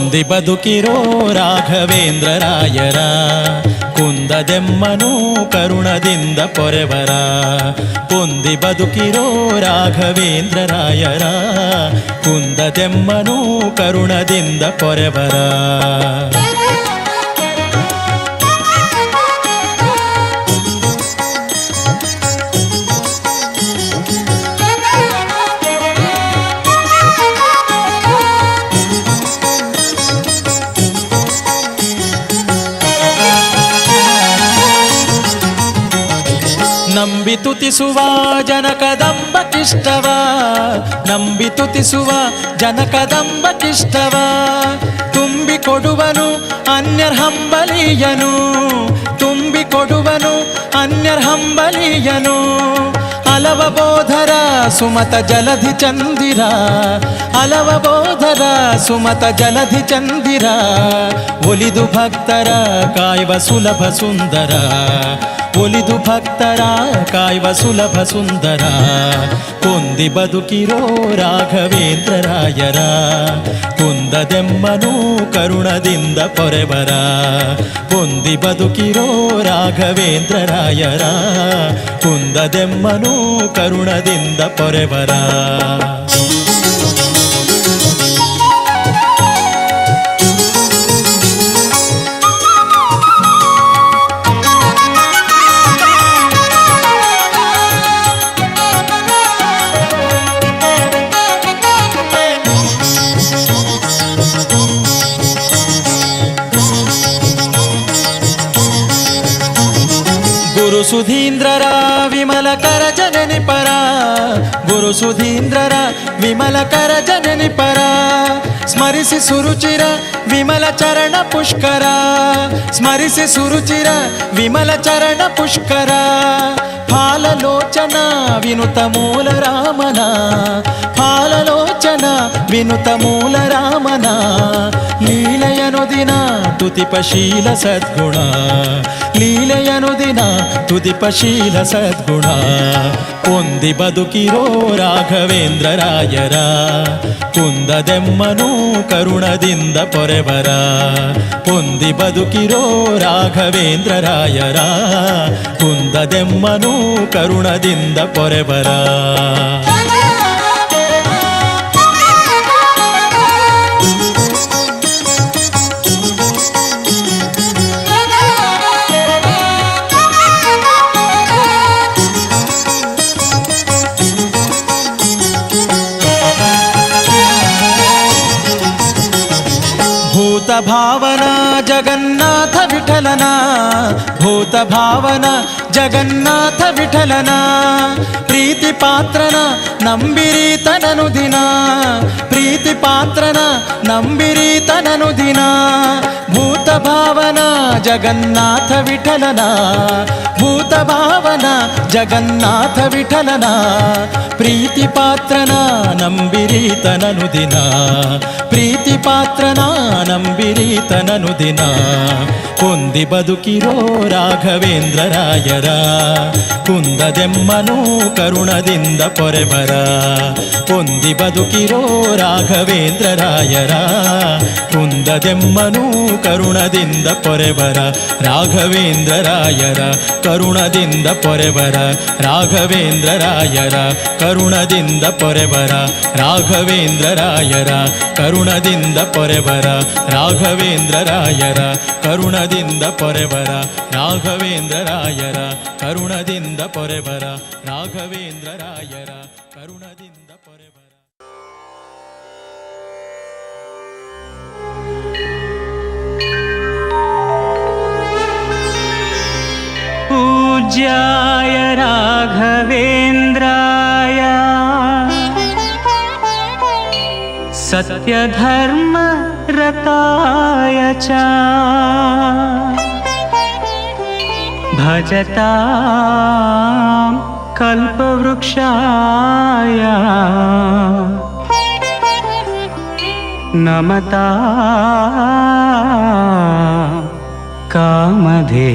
ಹೊಂದಿ ಬದುಕಿರೋ ರಾಘವೇಂದ್ರ ರಾಯರ ಕುಂದದೆಮ್ಮನು ಕರುಣದಿಂದ ಪೊರೆವರ. ಹೊಂದಿ ಬದುಕಿರೋ ರಾಘವೇಂದ್ರ ರಾಯರ ಕುಂದದೆಮ್ಮನು ಕರುಣದಿಂದ ಪೊರೆವರ. ನಂಬಿ ತುತಿಸುವ ಜನಕದಂಬಕ್ಕಿಷ್ಟವ, ನಂಬಿ ತುತಿಸುವ ಜನಕದಂಬಕ್ಕಿಷ್ಟವ. ತುಂಬಿ ಕೊಡುವನು ಅನ್ಯರ್ಹಂಬಲೀಯನು, ತುಂಬಿ ಕೊಡುವನು ಅನ್ಯರ್ಹಂಬಲೀಯನು. ಅಲವ ಬೋಧರ ಸುಮತ ಜಲಧಿ ಚಂದಿರ, ಅಲವ ಬೋಧರ ಸುಮತ ಜಲಧಿ ಚಂದಿರ. ಒಲಿದು ಭಕ್ತರ ಕಾಯುವ ಸುಲಭ ಸುಂದರ, ಒಲಿದು ಭಕ್ತರ ಕಾಯುವ ಸುಲಭ ಸುಂದರ. ಕೊಂದಿ ಬದುಕಿರೋ ರಾಘವೇಂದ್ರ ರಾಯರ ಕುಂದದೆಮ್ಮನು ಕರುಣದಿಂದ ಪೊರೆವರ. ಕೊಂದಿ ಬದುಕಿರೋ ರಾಘವೇಂದ್ರ ರಾಯರ ಕುಂದದೆಮ್ಮನು ಕರುಣದಿಂದ ಪೊರೆವರ. ಗುರು ಸುಧೀಂದ್ರರ ವಿಮಲ ಕರ ಜನನಿ ಪರ, ಗುರು ಸುಧೀಂದ್ರರ ವಿಮಲ ಕರ ಜನನಿ ಪರ. ಸ್ಮರಿಸಿ ಸುರುಚಿರ ವಿಮಲ ಚರಣ ಪುಷ್ಕರ, ಸ್ಮರಿಸಿ ಸುರುಚಿರ ವಿಮಲ ಚರಣ ಪುಷ್ಕರ. ಫಾಲಲೋಚನ ವಿನುತ ಮೂಲ ರಾಮನ, ಫಾಲಲೋಚನ ವಿನುತ ಮೂಲ ರಾಮನ. ಲೀಲೆಯನು ದಿನ ತುತಿಪಶೀಲ ಸದ್ಗುಣ, ಲೀಲೆಯನು ದಿನ ತುದಿಪಶೀಲ ಸದ್ಗುಣ. ಹೊಂದಿ ಬದುಕಿರೋ ರಾಘವೇಂದ್ರ ರಾಯರ ಕುಂದದೆಮ್ಮನು ಕರುಣದಿಂದ ಪೊರೆವರ. ಹೊಂದಿ ಬದುಕಿರೋ ರಾಘವೇಂದ್ರ ರಾಯರ ಕುಂದದೆಮ್ಮನು ಕರುಣದಿಂದ ಪೊರೆವರ. ಭೂತ ಭಾವನ ಜಗನ್ನಾಥ ವಿಠಲನ, ಭೂತ ಭಾವನ ಜಗನ್ನಾಥ ವಿಠಲನ. ಪ್ರೀತಿ ಪಾತ್ರನ ನಂಬಿರೀತನನು ದಿನ, ಪ್ರೀತಿ ಪಾತ್ರನ ನಂಬಿರೀತನನು ದಿನ. ಭೂತ ಭಾವನ ಜಗನ್ನಾಥ ವಿಠಲನ, ಭೂತ ಭಾವನ ಜಗನ್ನಾಥ ವಿಠಲನ. ಪ್ರೀತಿ ಪಾತ್ರನ ನಂಬಿರೀತನನು ದಿನ, ಪ್ರೀತಿ ಪಾತ್ರನ ನಂಬಿರೀತನನು ದಿನ. ಹೊಂದಿ ಬದುಕಿರೋ ರಾಘವೇಂದ್ರ ರಾಯರ ಕುಂದದೆಮ್ಮನು ಕರುಣದಿಂದ ಪೊರೆವರ. ಹೊಂದಿ ಬದುಕಿರೋ ರಾಘವೇಂದ್ರ ರಾಯರ ಕುಂದದೆಮ್ಮನು ಕರುಣದಿಂದ ಪೊರೆವರ. ರಾಘವೇಂದ್ರ ರಾಯರ ಕರುಣದಿಂದ ಪೊರೆವರ, ರಾಘವೇಂದ್ರ ರಾಯರ ಕರುಣದಿಂದ ಪೊರೆವರ. ರಾಘವೇಂದ್ರ ರಾಯರ ಕರುಣದಿಂದ ಪೊರೆವರ, ರಾಘವೇಂದ್ರ ರಾಯರ ಕರುಣದಿಂದ ಪೊರೆವರ. ರಾಘವೇಂದ್ರ ರಾಯರ ಕರುಣದಿಂದ ಪೊರೆವರ, ರಾಘವೇಂದ್ರ ರಾಯರ ಕರುಣದಿಂದ ಪೊರೆವರ. पूज्याय राघवेन्द्राय सत्यधर्मरताय च भजतां कल्पवृक्षाय नमतां कामधेनवे।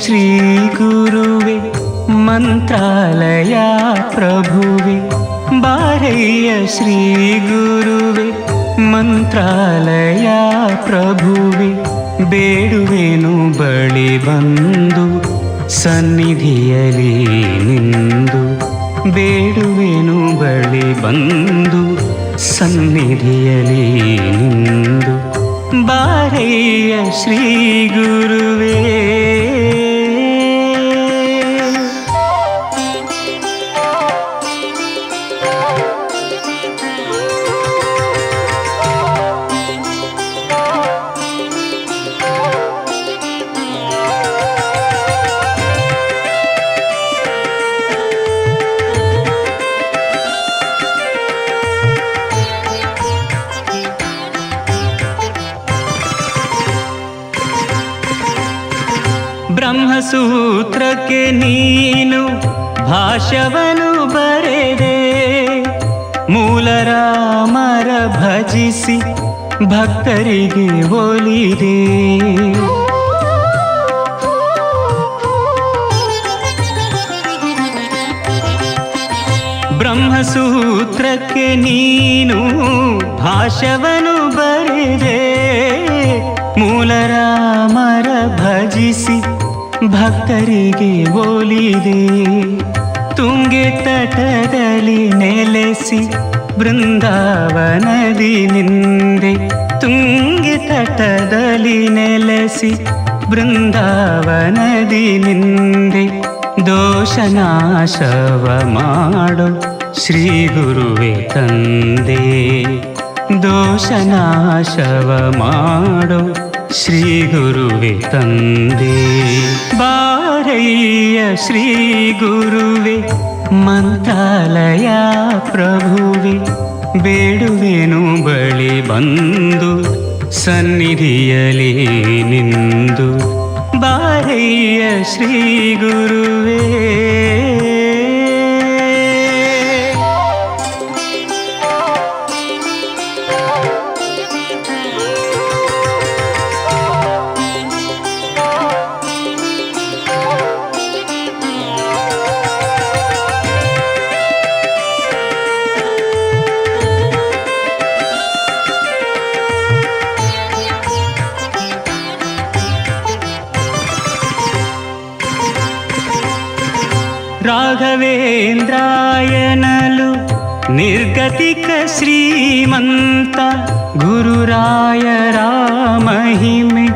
ಶ್ರೀ ಗುರುವೆ ಮಂತ್ರಾಲಯ ಪ್ರಭುವೆ ಬಾರಯ್ಯ ಶ್ರೀ ಗುರುವೆ ಮಂತ್ರಾಲಯ ಪ್ರಭುವೆ ಬೇಡುವೆನು ಬಳಿ ಬಂದು ಸನ್ನಿಧಿಯಲಿ ನಿಂದು ಬೇಡುವೆನು ಬಳಿ ಬಂದು ಸನ್ನಿಧಿಯಲಿ ನಿಂದು ಬಾರಯ್ಯ ಶ್ರೀ ಗುರುವೇ. ಬ್ರಹ್ಮಸೂತ್ರಕ್ಕೆ ನೀನು ಭಾಷ್ಯವನ್ನು ಬರೆದೆ ಮೂಲ ರಾಮರ ಭಜಿಸಿ ಭಕ್ತರಿಗೆ ಒಲಿದೆ. ಬ್ರಹ್ಮಸೂತ್ರಕ್ಕೆ ನೀನು ಭಾಷ್ಯವನ್ನು ಬರೆದೆ ಮೂಲ ರಾಮರ ಭಜಿಸಿ ಭಕ್ತರಿಗೆ ಒಲಿದೆ. ತುಂಗೆ ತಟದಲ್ಲಿ ನೆಲೆಸಿ ಬೃಂದಾವನದಿ ನಿಂದೆ ತುಂಗೆ ತಟದಲ್ಲಿ ನೆಲೆಸಿ ಬೃಂದಾವನದಿ ನಿಂದೆ ದೋಷನಾಶವ ಮಾಡು ಶ್ರೀ ಗುರುವೆ ತಂದೆ ದೋಷನಾಶವ ಮಾಡು ಶ್ರೀ ಗುರುವೆ ತಂದೆ ಬಾರಯ್ಯ ಶ್ರೀ ಗುರುವೆ ಮಂತ್ರಾಲಯ ಪ್ರಭುವೆ ಬೇಡುವೆನು ಬಳಿ ಬಂದು ಸನ್ನಿಧಿಯಲಿ ನಿಂದು ಬಾರಯ್ಯ ಶ್ರೀ ಗುರುವೇ. ರಾಘವೇಂದ್ರಾಯನಲು ನಿರ್ಗತಿಕ ಶ್ರೀಮಂತ ಗುರುರಾಯರ ಮಹಿಮೆ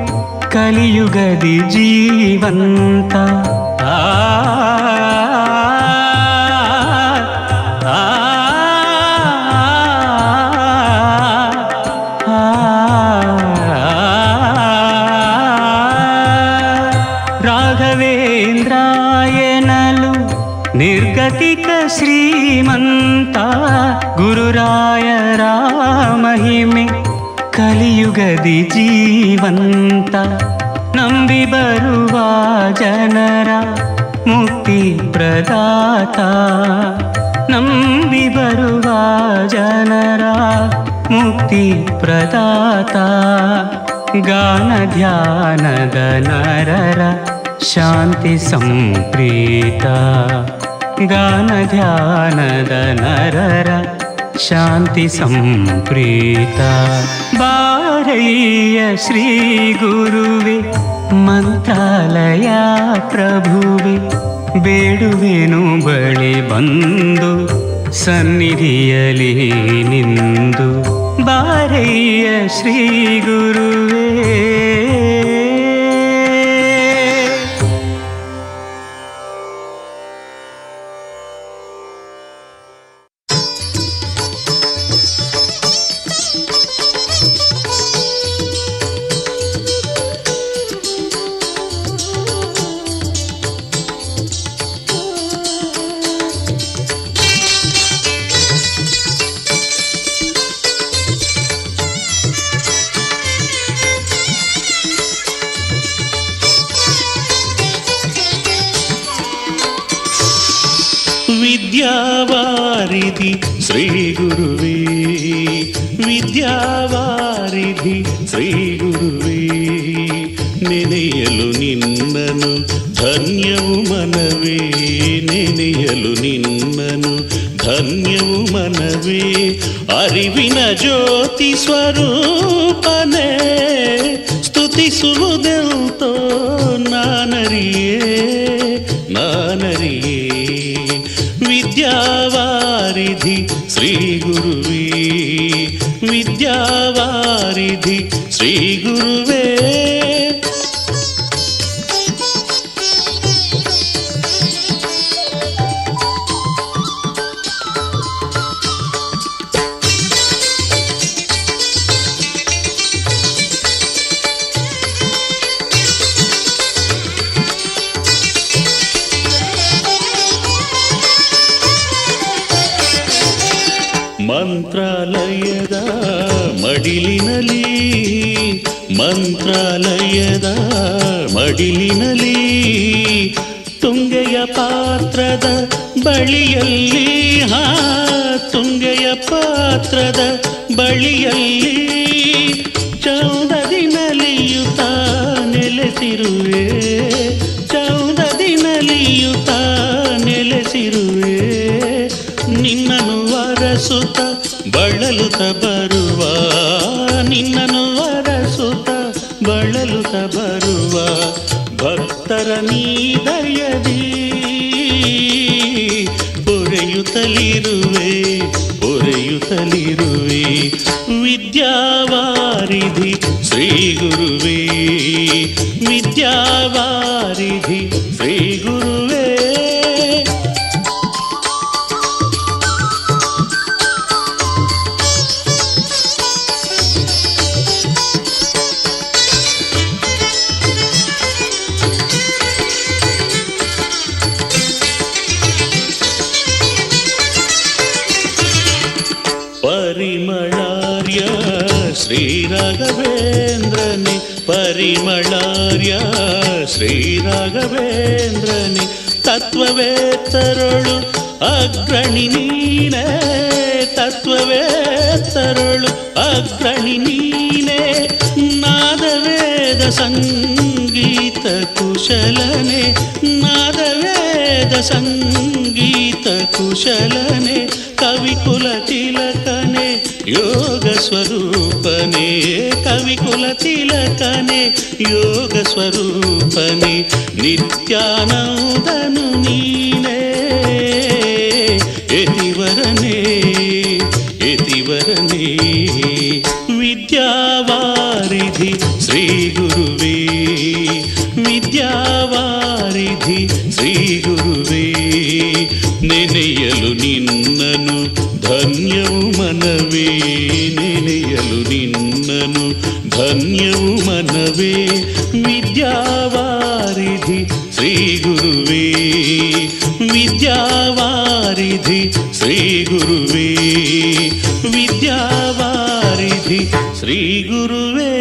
ಕಲಿಯುಗದಿ ಜೀವಂತ. ರಾಘವೇಂದ್ರಾಯನಲು ನಿರ್ಗತಿಕ ಶ್ರೀಮಂತ ಗುರುರಾಯರ ಮಹಿಮೆ ಕಲಿಯುಗದಿ ಜೀವಂತ. ನಂಬಿ ಬರುವ ಜನರ ಮುಕ್ತಿ ಪ್ರದಾತ ನಂಬಿ ಬರುವ ಜನರ ಮುಕ್ತಿ ಪ್ರದಾತ ಗಾನ ಧ್ಯಾನದ ನರರ ಶಾಂತಿ ಸಂಪ್ರೀತ ಗಾನ ಧ್ಯಾನದ ನರರ ಶಾಂತಿ ಸಂಪ್ರೀತ ಬಾರಯ್ಯ ಶ್ರೀ ಗುರುವೆ ಮಂತ್ರಾಲಯ ಪ್ರಭುವೆ ಬೇಡುವೆನು ಬಳಿ ಬಂದು ಸನ್ನಿಧಿಯಲಿ ನಿಂದು ಬಾರಯ್ಯ ಶ್ರೀ ಗುರುವೇ. ವಿದ್ಯಾವಾರಿಧಿ ಶ್ರೀ ಗುರುವೇ ವಿದ್ಯಾವಾರಿಧಿ ಶ್ರೀ ಗುರುವೇ ನೆನೆಯಲು ನಿನ್ನನು ಧನ್ಯವು ಮನವೇ, ನೆನೆಯಲು ನಿನ್ನನು ಧನ್ಯವು ಮನವೇ. ಅರಿವಿನ ಜ್ಯೋತಿ ಸ್ವರೂಪನೇ ಸ್ತುತಿಸುವುದೆಂತೋ ನಾನರಿಯೇ, ನಾನರಿಯೇ. ವಿದ್ಯಾವಾರಿಧಿ ಶ್ರೀ ಗುರುವೇ, ವಿದ್ಯಾವಾರಿಧಿ ಶ್ರೀ ಗುರುವೇ. ಮಂತ್ರಾಲಯದ ಮಡಿಲಿನಲಿ, ಮಂತ್ರಾಲಯದ ಮಡಿಲಿನಲಿ, ತುಂಗೆಯ ಪಾತ್ರದ ಬಳಿಯಲ್ಲಿ, ಹಾ ತುಂಗೆಯ ಪಾತ್ರದ ಬಳಿಯಲ್ಲಿ ಚೌದದಿ ನಲಿಯುತ್ತ ನೆಲೆಸಿರುವೆ, ಚೌದದಿ ನಲಿಯುತ್ತ ನೆಲೆಸಿರುವೆ. ನಿನ್ನನು ವರಸುತ್ತ ಬಳಲುತ್ತ ಬರುವ, ನಿನ್ನನು ವರಸುತ್ತ ಬಳಲುತ್ತ ಬರುವ ಭಕ್ತರ ನೀದಯದಿ ಪೊರೆಯುತ್ತಲಿರುವೆ, ಪೊರೆಯುತ್ತಲಿರುವೆ. ವಿದ್ಯಾವಾರಿಧಿ ಶ್ರೀ ಗುರುವೇ, ವಿದ್ಯಾವಾರಿಧಿ ಶ್ರೀ ಗುರುವೇ. ಪರಿಮಳಾರ್ಯ ಶ್ರೀ ರಾಘವೇಂದ್ರನೇ, ಪರಿಮಳಾರ್ಯ ಶ್ರೀ ರಾಘವೇಂದ್ರನೇ. ತತ್ವವೇತ್ತರೊಳು ಅಗ್ರಣಿ ನೀನೇ, ತತ್ವವೇತ್ತರೊಳು ಅಗ್ರಣಿ ನೀನೇ. ನಾದವೇದ ಸಂಗೀತ ಕುಶಲನೆ, ನಾದವೇದ ಸಂಗೀತ ಕುಶಲನೆ. ಕವಿಕುಲ ತಿಲಕನೆ ಯೋಗ ಸ್ವರೂಪನೆ, ಕವಿಕುಲ ತಿಲಕನೆ ಯೋಗ ಸ್ವರೂಪನೆ. ನಿತ್ಯಾನಂದನು ನೀನೇ ಯತಿವರನೇ, ಯತಿವರನೇ. ವಿದ್ಯಾವಾರಿಧಿ ಶ್ರೀ ಗುರುವೇ, ವಿದ್ಯಾವಾರಿಧಿ ಶ್ರೀ ಗುರುವೇ. ನೆನೆಯಲು ನಿನ್ನನು ಧನ್ಯವು ಮನವೇ, ನೆನೆಯಲು ನಿನ್ನನು ಧನ್ಯವು ಮನವೇ. ವಿದ್ಯಾವಾರಿಧಿ ಶ್ರೀ ಗುರುವೇ, ವಿದ್ಯಾವಾರಿಧಿ ಶ್ರೀ ಗುರುವೇ, ವಿದ್ಯಾವಾರಿಧಿ ಶ್ರೀ ಗುರುವೇ.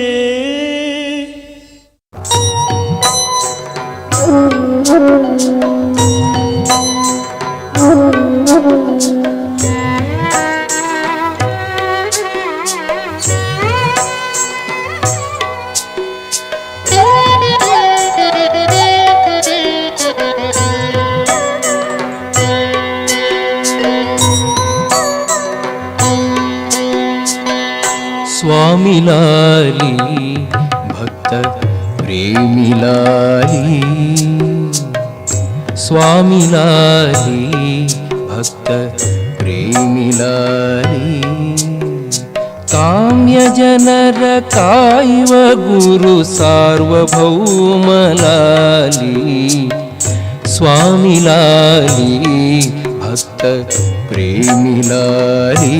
स्वामी लाली भक्त प्रेमी लाली, स्वामी लाली भक्त प्रेमी लाली. काम्य जनर कायुव गुरु सार्वभौम लाली, स्वामी लाली भक्त प्रेमी लाली.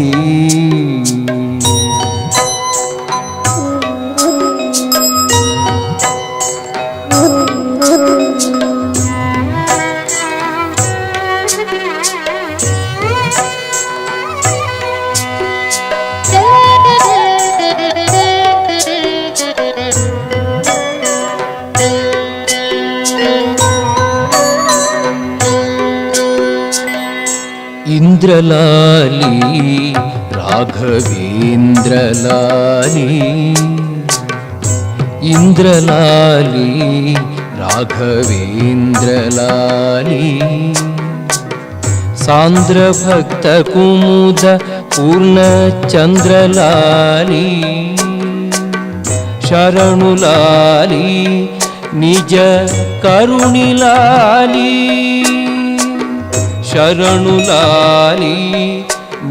इंद्रलाली राघवेंद्रलाली, ಇಂದ್ರಲಾಲಿ ರಾಘವೇಂದ್ರಲಾಲಿ ಸಾಂದ್ರ ಭಕ್ತ ಕುಮುದ ಪೂರ್ಣ ಚಂದ್ರಲಾಲಿ ಶರಣುಲಾಲಿ ನಿಜ ಕರುಣಿಲಾಲಿ ಶರಣುಲಾಲಿ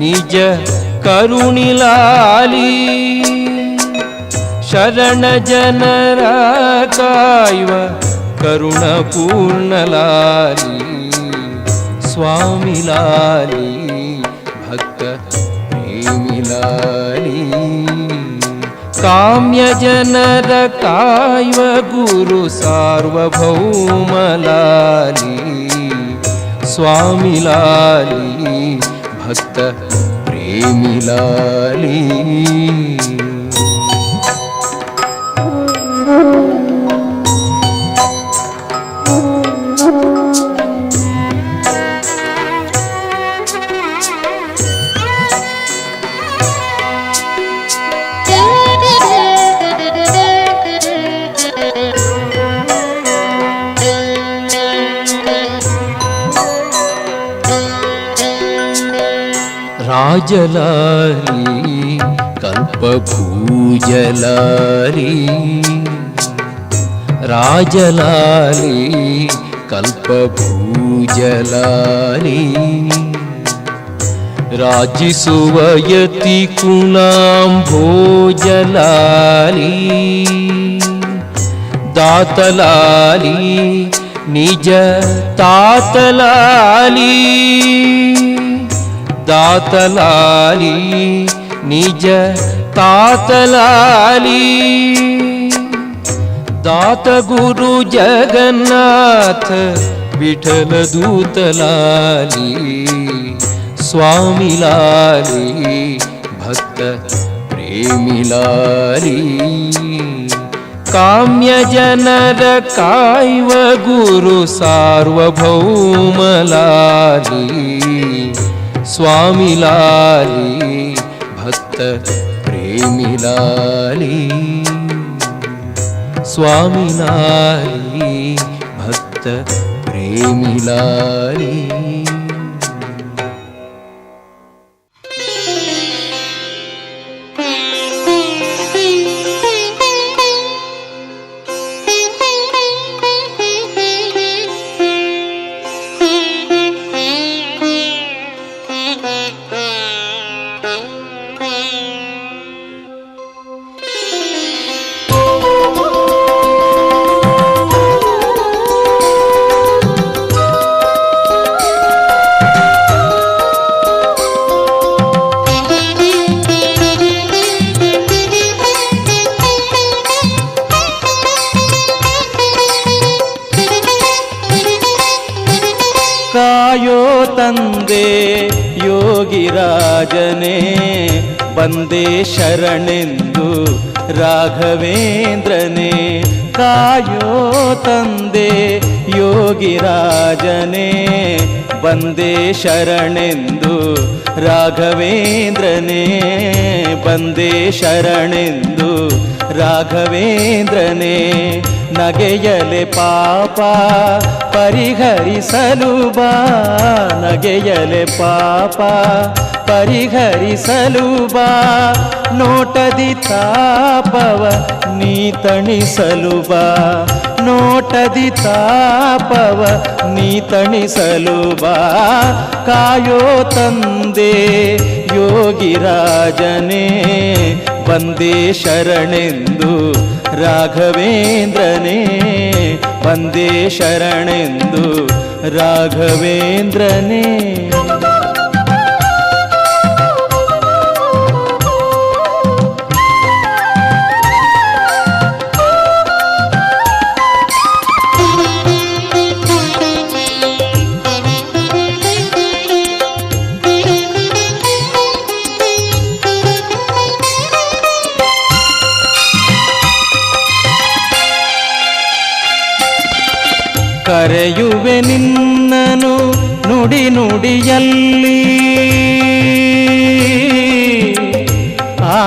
ನಿಜ ಕರುಣಿಲಾಲಿ ಶರಣ ಜನರ ಕಾಯುವ ಕರುಣ ಪೂರ್ಣಲಾಲಿ ಸ್ವಾಮಿ ಲಾಲಿ ಭಕ್ತ ಪ್ರೇಮಿಲಾಲಿ ಕಾಮ್ಯ ಜನರ ಕಾಯುವ ಗುರು ಸಾರ್ವಭೌಮಲಾಲಿ ಸ್ವಾಮಿ ಲಾಲಿ ಭಕ್ತ ಪ್ರೇಮಿಲಾಲಿ ರಾಜಲಾಲಿ ಕಲ್ಪಭೂಜಲಾಲಿ ರಾಜಲಾಲಿ ಕಲ್ಪಭೂಜಲಾಲಿ ರಾಜಿಸುವ ಯತಿ ಕುಣಾಂಭೋಜಲಾಲಿ ದಾತಲಾಲಿ ನಿಜ ತಾತಲಾಲಿ दातलाली निज तातलाली दात गुरु जगन्नाथ विठल दूतलाली स्वामी लाली भक्त प्रेमिलाली काम्य जनर कायव गुरु सार्वभौमलाली स्वामी लाली भक्त प्रेमिलाली स्वामी लाली भक्त प्रेमिलाली ಕಾಯೋ ತಂದೆ ಯೋಗಿರಾಜನೇ ಬಂದೇ ಶರಣೆಂದು ರಾಘವೇಂದ್ರನೇ ಕಾಯೋ ತಂದೆ ಯೋಗಿರಾಜನೇ ಬಂದೇ ಶರಣೆಂದು ರಾಘವೇಂದ್ರನೇ ಬಂದೇ ಶರಣೆಂದು ರಾಘವೇಂದ್ರನೇ ನಗೆಯಲೆ ಪಾಪ ಪರಿಹರಿಸಲು ಬಾ ನಗೆಯಲೆ ಪಾಪ ಪರಿಹರಿಸಲು ಬಾ ನೋಟದಿ ತಾಪವ ನೀ ತಣಿಸಲು ಬಾ ನೋಟದಿ ತಾಪವ ನೀ ತಣಿಸಲು ಬಾ ಕಾಯೋ ತಂದೆ ಯೋಗಿರಾಜನೇ ಬಂದೇ ಶರಣೆಂದು ರಾಘವೇಂದ್ರನೇ ಬಂದೇ ಶರಣೆಂದು ರಾಘವೇಂದ್ರನೇ ಕರೆಯುವೆ ನಿನ್ನನು ನುಡಿ ನುಡಿಯಲ್ಲಿ ಆ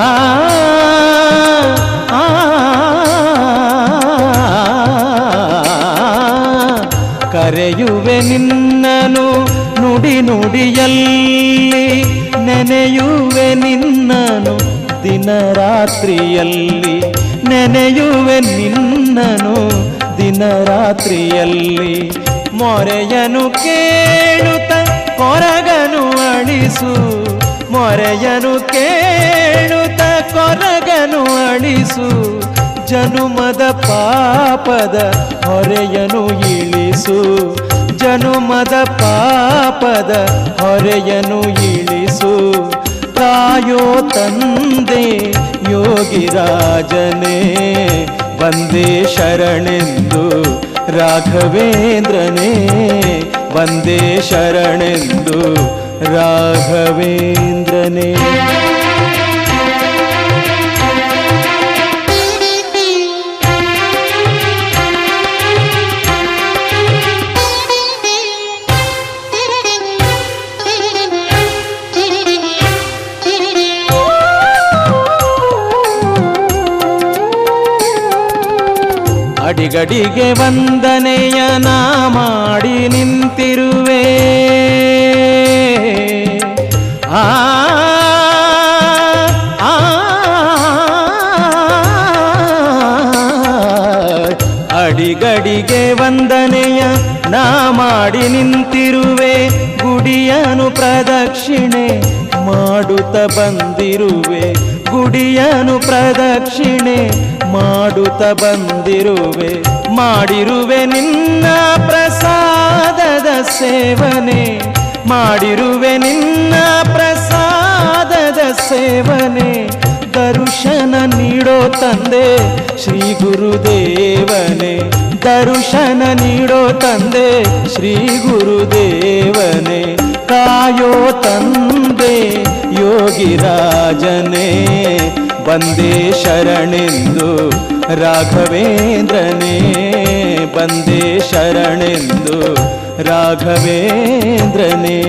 ನಿನ್ನನು ನುಡಿ ನುಡಿಯಲ್ಲಿ ನೆನೆಯುವೆ ನಿನ್ನನು ದಿನ ರಾತ್ರಿಯಲ್ಲಿ ನೆನೆಯುವೆ ನಿನ್ನನು ದಿನ ರಾತ್ರಿಯಲ್ಲಿ ಮೊರೆಯನು ಕೇಳುತ್ತ ಕೊರಗನು ಅಳಿಸು ಮೊರೆಯನು ಕೇಳುತ್ತ ಕೊರಗನು ಅಳಿಸು ಜನುಮದ ಪಾಪದ ಹೊರೆಯನು ಇಳಿಸು ಜನುಮದ ಪಾಪದ ಹೊರೆಯನು ಇಳಿಸು ಕಾಯೋ ತಂದೆ ಯೋಗಿರಾಜನೇ ವಂದೇ ಶರಣೆಂದು ರಾಘವೇಂದ್ರನೇ ವಂದೇ ಶರಣೆಂದು ರಾಘವೇಂದ್ರನೇ. ಅಡಿಗಡಿಗೆ ವಂದನೆಯ ನಾ ಮಾಡಿ ನಿಂತಿರುವೆ ಆ ಅಡಿಗಡಿಗೆ ವಂದನೆಯ ನಾ ಮಾಡಿ ನಿಂತಿರುವೆ ಗುಡಿಯನು ಪ್ರದಕ್ಷಿಣೆ ಮಾಡುತ್ತ ಬಂದಿರುವೆ ಗುಡಿಯನು ಪ್ರದಕ್ಷಿಣೆ ಮಾಡುತ್ತ ಬಂದಿರುವೆ ಮಾಡಿರುವೆ ನಿನ್ನ ಪ್ರಸಾದದ ಸೇವನೆ ಮಾಡಿರುವೆ ನಿನ್ನ ಪ್ರಸಾದದ ಸೇವನೆ ದರ್ಶನ ನೀಡೋ ತಂದೆ ಶ್ರೀ ಗುರುದೇವನೇ ದರ್ಶನ ನೀಡೋ ತಂದೆ ಶ್ರೀ ಗುರುದೇವನೇ ಕಾಯೋ ತಂದೆ ಯೋಗಿರಾಜನೇ ವಂದೇ ಶರಣೆಂದು ರಾಘವೇಂದ್ರನೇ ವಂದೇ ಶರಣೆಂದು ರಾಘವೇಂದ್ರನೇ.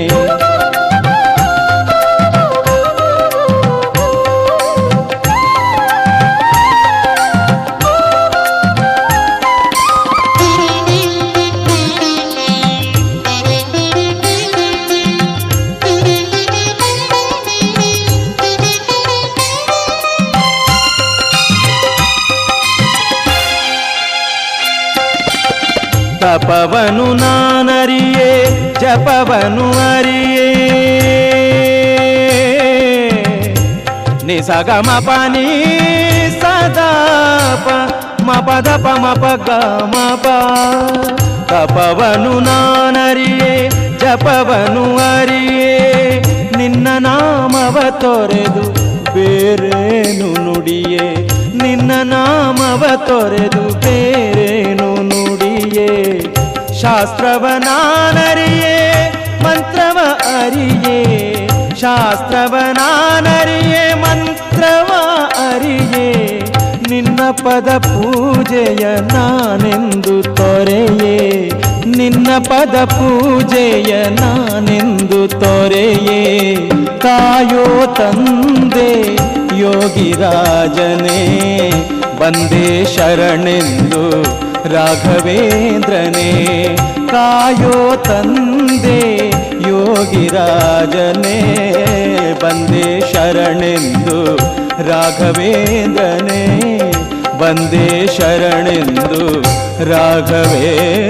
ತಪವನು ನಾನರಿಯೇ ಜಪವನು ಅರಿಯೇ ನಿಸಗ ಮಪನಿ ಸದಾಪ ಮಪದಪ ಮಪಗ ಮಪ ತಪವನು ನಾನರಿಯೇ ಜಪವನು ಅರಿಯೇ ನಿನ್ನ ನಾಮವ ತೊರೆದು ಬೇರೇನು ನುಡಿಯೇ ನಿನ್ನ ನಾಮವ ತೊರೆದು ಬೇರೇನು ನುಡಿಯೇ ಶಾಸ್ತ್ರವ ನಾನರಿಯೇ ಮಂತ್ರವ ಅರಿಯೇ ಶಾಸ್ತ್ರವ ನಾನರಿಯೇ ಮಂತ್ರವ ಅರಿಯೇ ನಿನ್ನ ಪದ ಪೂಜೆಯ ನಾನೆಂದು ತೊರೆಯೇ ನಿನ್ನ ಪದ ಪೂಜೆಯ ನಾನೆಂದು ತೊರೆಯೇ ಕಾಯೋ ತಂದೆ ಯೋಗಿರಾಜನೇ ವಂದೇ ಶರಣೆಂದು ರಾಘವೇಂದ್ರನೇ ಕಾಯೋ ತಂದೆ ಯೋಗಿರಾಜನೇ ವಂದೇ ಶರಣೆಂದು ರಾಘವೇಂದ್ರನೇ ವಂದೇ ಶರಣೆಂದು ರಾಘವೇಂದ್ರನೇ.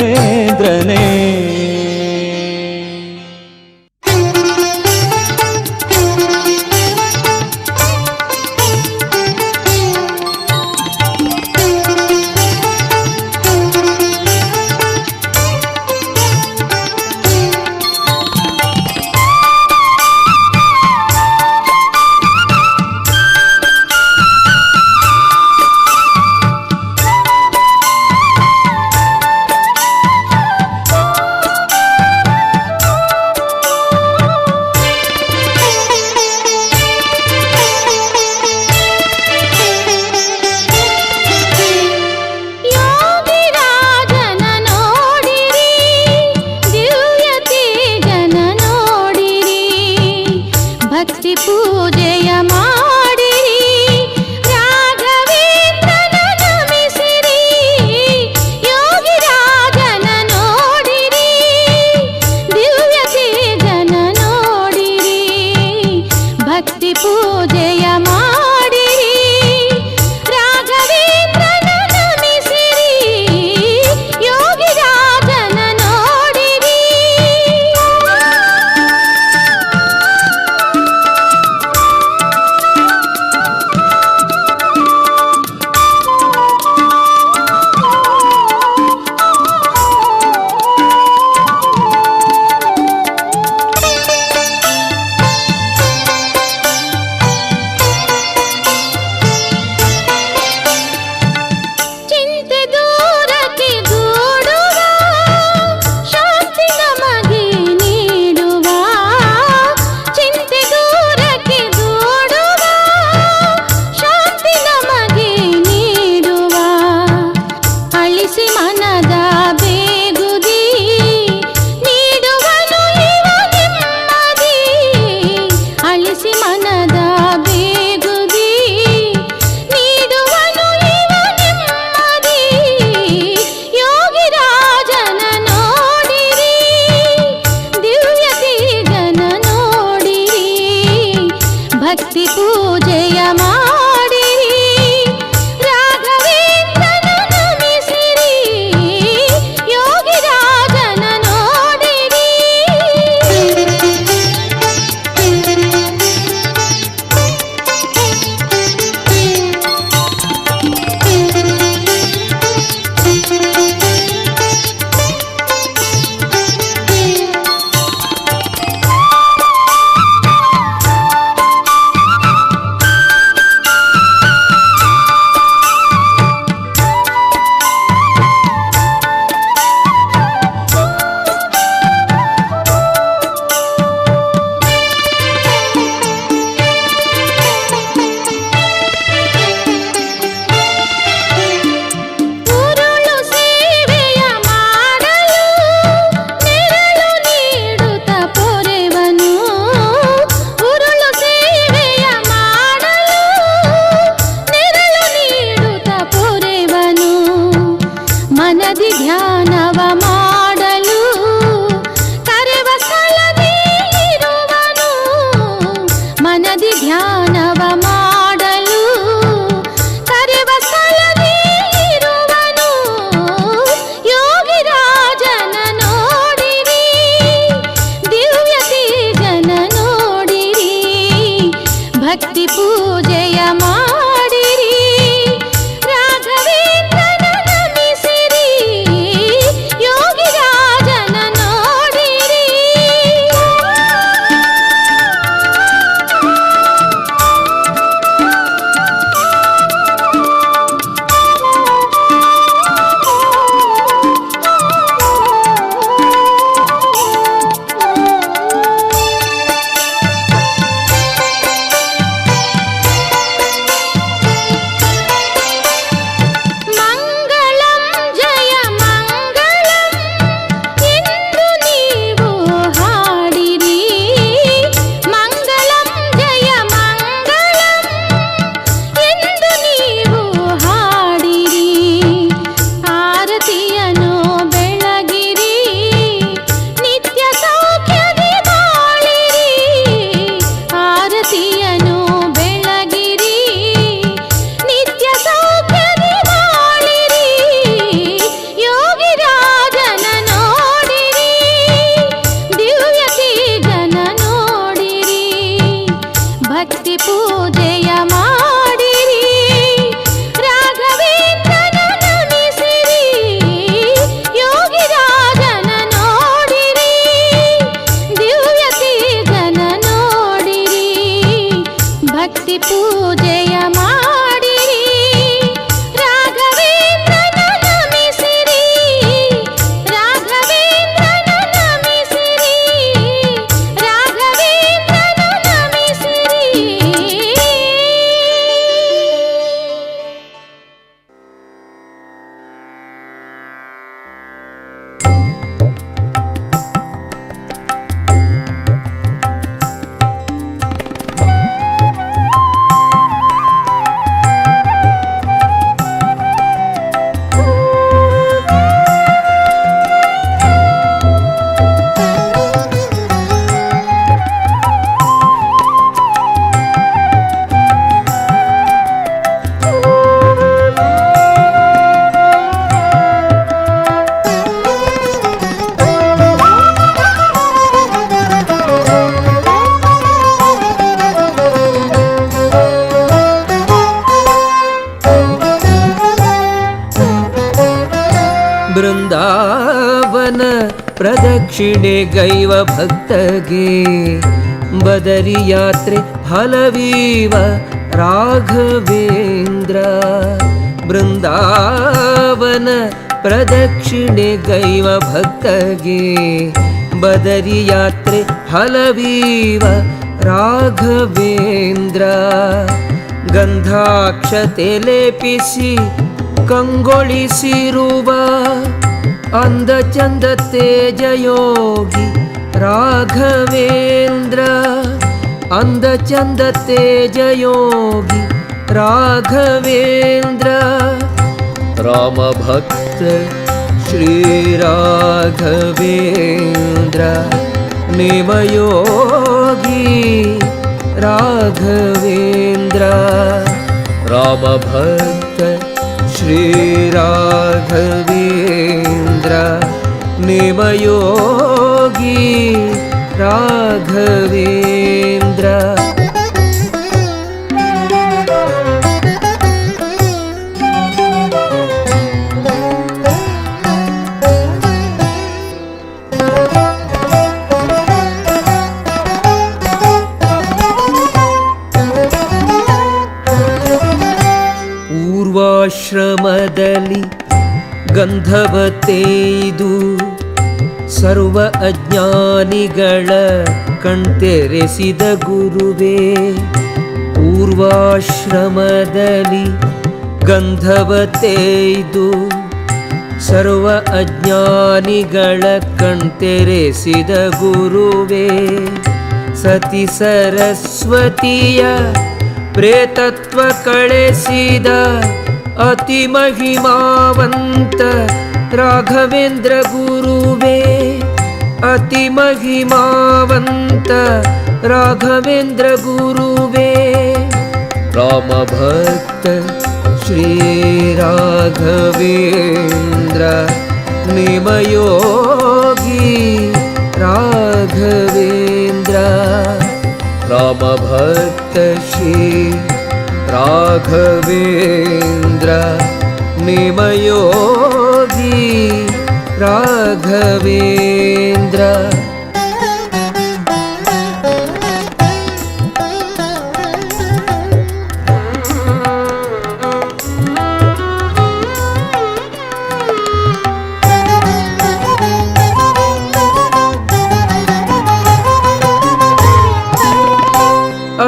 ಭಕ್ತಿ ಪೂಜೆಯ ಮಾಡಿರಿ, ರಾಘವೇಂದ್ರನ ನಮಿಸಿರಿ, ಯೋಗಿರಾಜನ ನೋಡಿರಿ. ಉರುಳು ಸೇವೆಯ ಮಾಡಲು ನೆರಳು ನೀಡುತ್ತ ಪೊರೆವನು, ಉರುಳು ಸೇವೆಯ ಮಾಡಲು ನೆರಳು ನೀಡುತ್ತ ಪೊರೆವನು, ಮನದಿ ಧ್ಯಾನವ ಮಾಡಲು ಕರೆವ ಸ್ಥಳದಿ ಇರುವನು, ಮನದಿ ಧ್ಯಾನವ ಮಾಡಲು ಕರೆವ ಸ್ಥಳದಿ ಇರುವನು, ಯೋಗಿರಾಜನ ನೋಡಿರಿ, ದಿವ್ಯ ತೇಜನ ನೋಡಿರಿ, ಭಕ್ತಿ ಪೂಜೆಯ ಮಾಡಿರಿ, ರಾಘವೇಂದ್ರನ ನಮಿಸಿರಿ, ಯೋಗಿರಾಜನ ನೋಡಿರಿ. ಮಂಗಳಂ ಜಯ ಮಂಗಳಂ ಎಂದು ನೀವು ಹಾಡಿರಿ, ಮಂಗಳಂ ಜಯ ಮಂಗಳಂ ಎಂದು ನೀವು ಹಾಡಿರಿ, ಆರತಿಯನ್ನು ಬೆಳಗಿರಿ, ನಿತ್ಯ ಸೌಖ್ಯದಿ ಬಾಳಿರಿ, ಆರತಿಯನ್ನು ಬೆಳಗಿರಿ, ನಿತ್ಯ ಸೌಖ್ಯದಿ ಬಾಳಿರಿ, ಯೋಗಿರಾಜನ ನೋಡಿರಿ, ದಿವ್ಯ ತೇಜನ ನೋಡಿರಿ, ಭಕ್ತಿ ಪೂಜೆಯ ಮಾಡಿರಿ, ರಾಘವೇಂದ್ರನ ನಮಿಸಿರಿ, ಯೋಗಿರಾಜನ ನೋಡಿರಿ, ದಿವ್ಯ ತೇಜನ ನೋಡಿರಿ, ಭಕ್ತಿ ಪೂಜೆಯ ಮಾಡಿರಿ, ರಾಘವೇಂದ್ರನ ನಮಿಸಿರಿ, ರಾಘವೇಂದ್ರನ ನಮಿಸಿರಿ, ರಾಘವೇಂದ್ರನ ನಮಿಸಿರಿ. ಬೃಂದಾವನ ಪ್ರದಕ್ಷಿಣೆ ಗೈವ ಭಕ್ತಗೆ ಬದರಿ ಯಾತ್ರೆ ಫಲವೀವ ರಾಘವೇಂದ್ರ. ಬೃಂದಾವನ ಪ್ರದಕ್ಷಿಣೆ ಗೈವ ಭಕ್ತಗೆ ಬದರಿ ಯಾತ್ರೆ ಫಲವೀವ ರಾಘವೇಂದ್ರ. ಗಂಧಾಕ್ಷತೆ ಲೇಪಿಸಿ ಕಂಗೊಳಿಸಿರುವ ಅಂದ ಚಂದ ತೇಜಯೋಗಿ ರಾಘವೇಂದ್ರ. ಅಂದ ಚಂದ ತೇಜಯೋಗಿ ರಾಘವೇಂದ್ರ. ರಾಮ ಭಕ್ತ ಶ್ರೀ ರಾಘವೇಂದ್ರ. ನಿಮಯೋಗಿ राघवेन्द्र रामभक्त श्रीराघवेन्द्र निमयोगी राघवेन्द्र ಶ್ರಮದಲ್ಲಿ ಗಂಧವತೆಯ್ದು ಸರ್ವ ಅಜ್ಞಾನಿಗಳ ಕಣ್ತೆರೆಸಿದ ಗುರುವೇ. ಪೂರ್ವಾಶ್ರಮದಲ್ಲಿ ಗಂಧವತೆಯ್ದು ಸರ್ವ ಅಜ್ಞಾನಿಗಳ ಕಣ್ತೆರೆಸಿದ ಗುರುವೇ. ಸತಿ ಸರಸ್ವತಿಯ ಪ್ರೇತತ್ವ ಕಳೆಸಿದ ಅತಿ ಮಹಿಮಾವಂತ ರಾಘವೇಂದ್ರ ಗುರುವೇ. ಅತಿ ಮಹಿಮಾವಂತ ರಾಘವೇಂದ್ರ ಗುರುವೇ. ರಾಮಭಕ್ತ ಶ್ರೀ ರಾಘವೇಂದ್ರ ನಿಮಯೋಗಿ ರಾಘವೇಂದ್ರ. ರಾಮಭಕ್ತ ಶ್ರೀ ರಾಘವೇಂದ್ರ ನಿಮಯೋಗಿ ರಾಘವೇಂದ್ರ.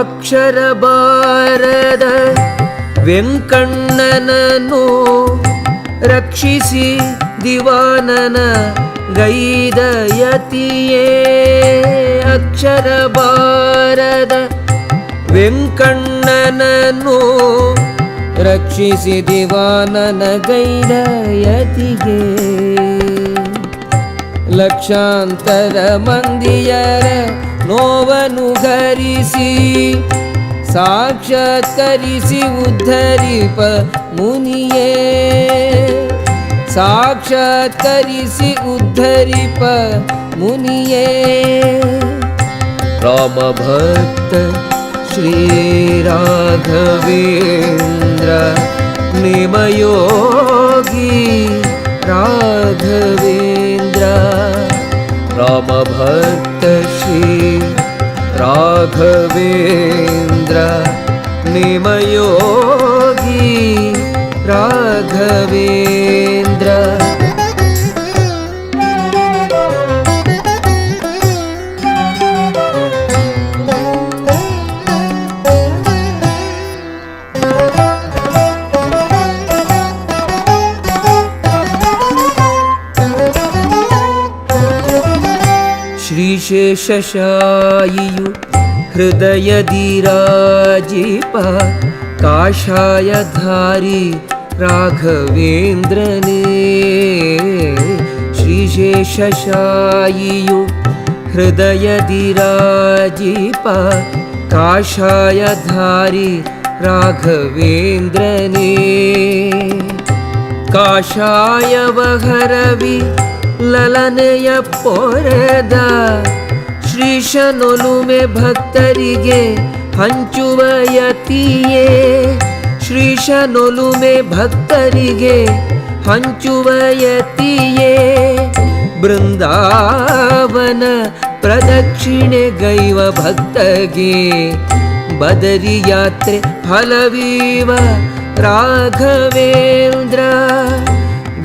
ಅಕ್ಷರ ಬಾರದ ವೆಂಕಣ್ಣನನ್ನು ರಕ್ಷಿಸಿ ದಿವಾನನ ಗೈದ ಯತಿಯೇ. ಅಕ್ಷರ ಬಾರದ ವೆಂಕಣ್ಣನನ್ನು ರಕ್ಷಿಸಿ ದಿವಾನನ ಗೈದ ಯತಿಗೆ. ಲಕ್ಷಾಂತರ ಮಂದಿಯರ ನೋವನ್ನು ಹರಿಸಿ ಸಾಕ್ಷಾತ್ಕರಿಸಿ ಉದ್ಧರಿಪ ಮುನಿಯೇ. ಸಾಕ್ಷಾತ್ಕರಿಸಿ ಉದ್ಧರಿಪ ಮುನಿಯೇ. ರಾಮಭಕ್ತ ಶ್ರೀ ರಾಘವೇಂದ್ರ ನಿಮಯೋಗಿ ರಾಘವೇಂದ್ರ. ರಾಮಭಕ್ತ ಶ್ರೀ ರಾಘವೇಂದ್ರ ನಿಮಯೋಗಿ ರಾಘವೇಂದ್ರ. ಶ್ರೀಶೇಷಶಾಯಿಯು ಹೃದಯದಿರಾಜಿಪ ಕಾಷಾಯಧಾರಿ ರಾಘವೇಂದ್ರನೇ. ಶ್ರೀಶೇಷಶಾಯಿಯು ಹೃದಯದಿರಾಜಿಪ ಕಾಷಾಯಧಾರಿ ರಾಘವೇಂದ್ರನೇ. ಕಾಷಾಯವಹರವಿ ಲಲನೆಯ ಪೊರೆದ ಶ್ರೀಶನೊಲುಮೆ ಭಕ್ತರಿಗೆ ಹಂಚುವ ಯತಿಯೇ. ಶ್ರೀಶನೊಲುಮೆ ಭಕ್ತರಿಗೆ ಹಂಚುವ ಯತಿಯೇ. ಬೃಂದಾವನ ಪ್ರದಕ್ಷಿಣೆ ಗೈವ ಭಕ್ತಗೆ ಬದರಿ ಯಾತ್ರೆ ಫಲವೀವ ರಾಘವೇಂದ್ರ.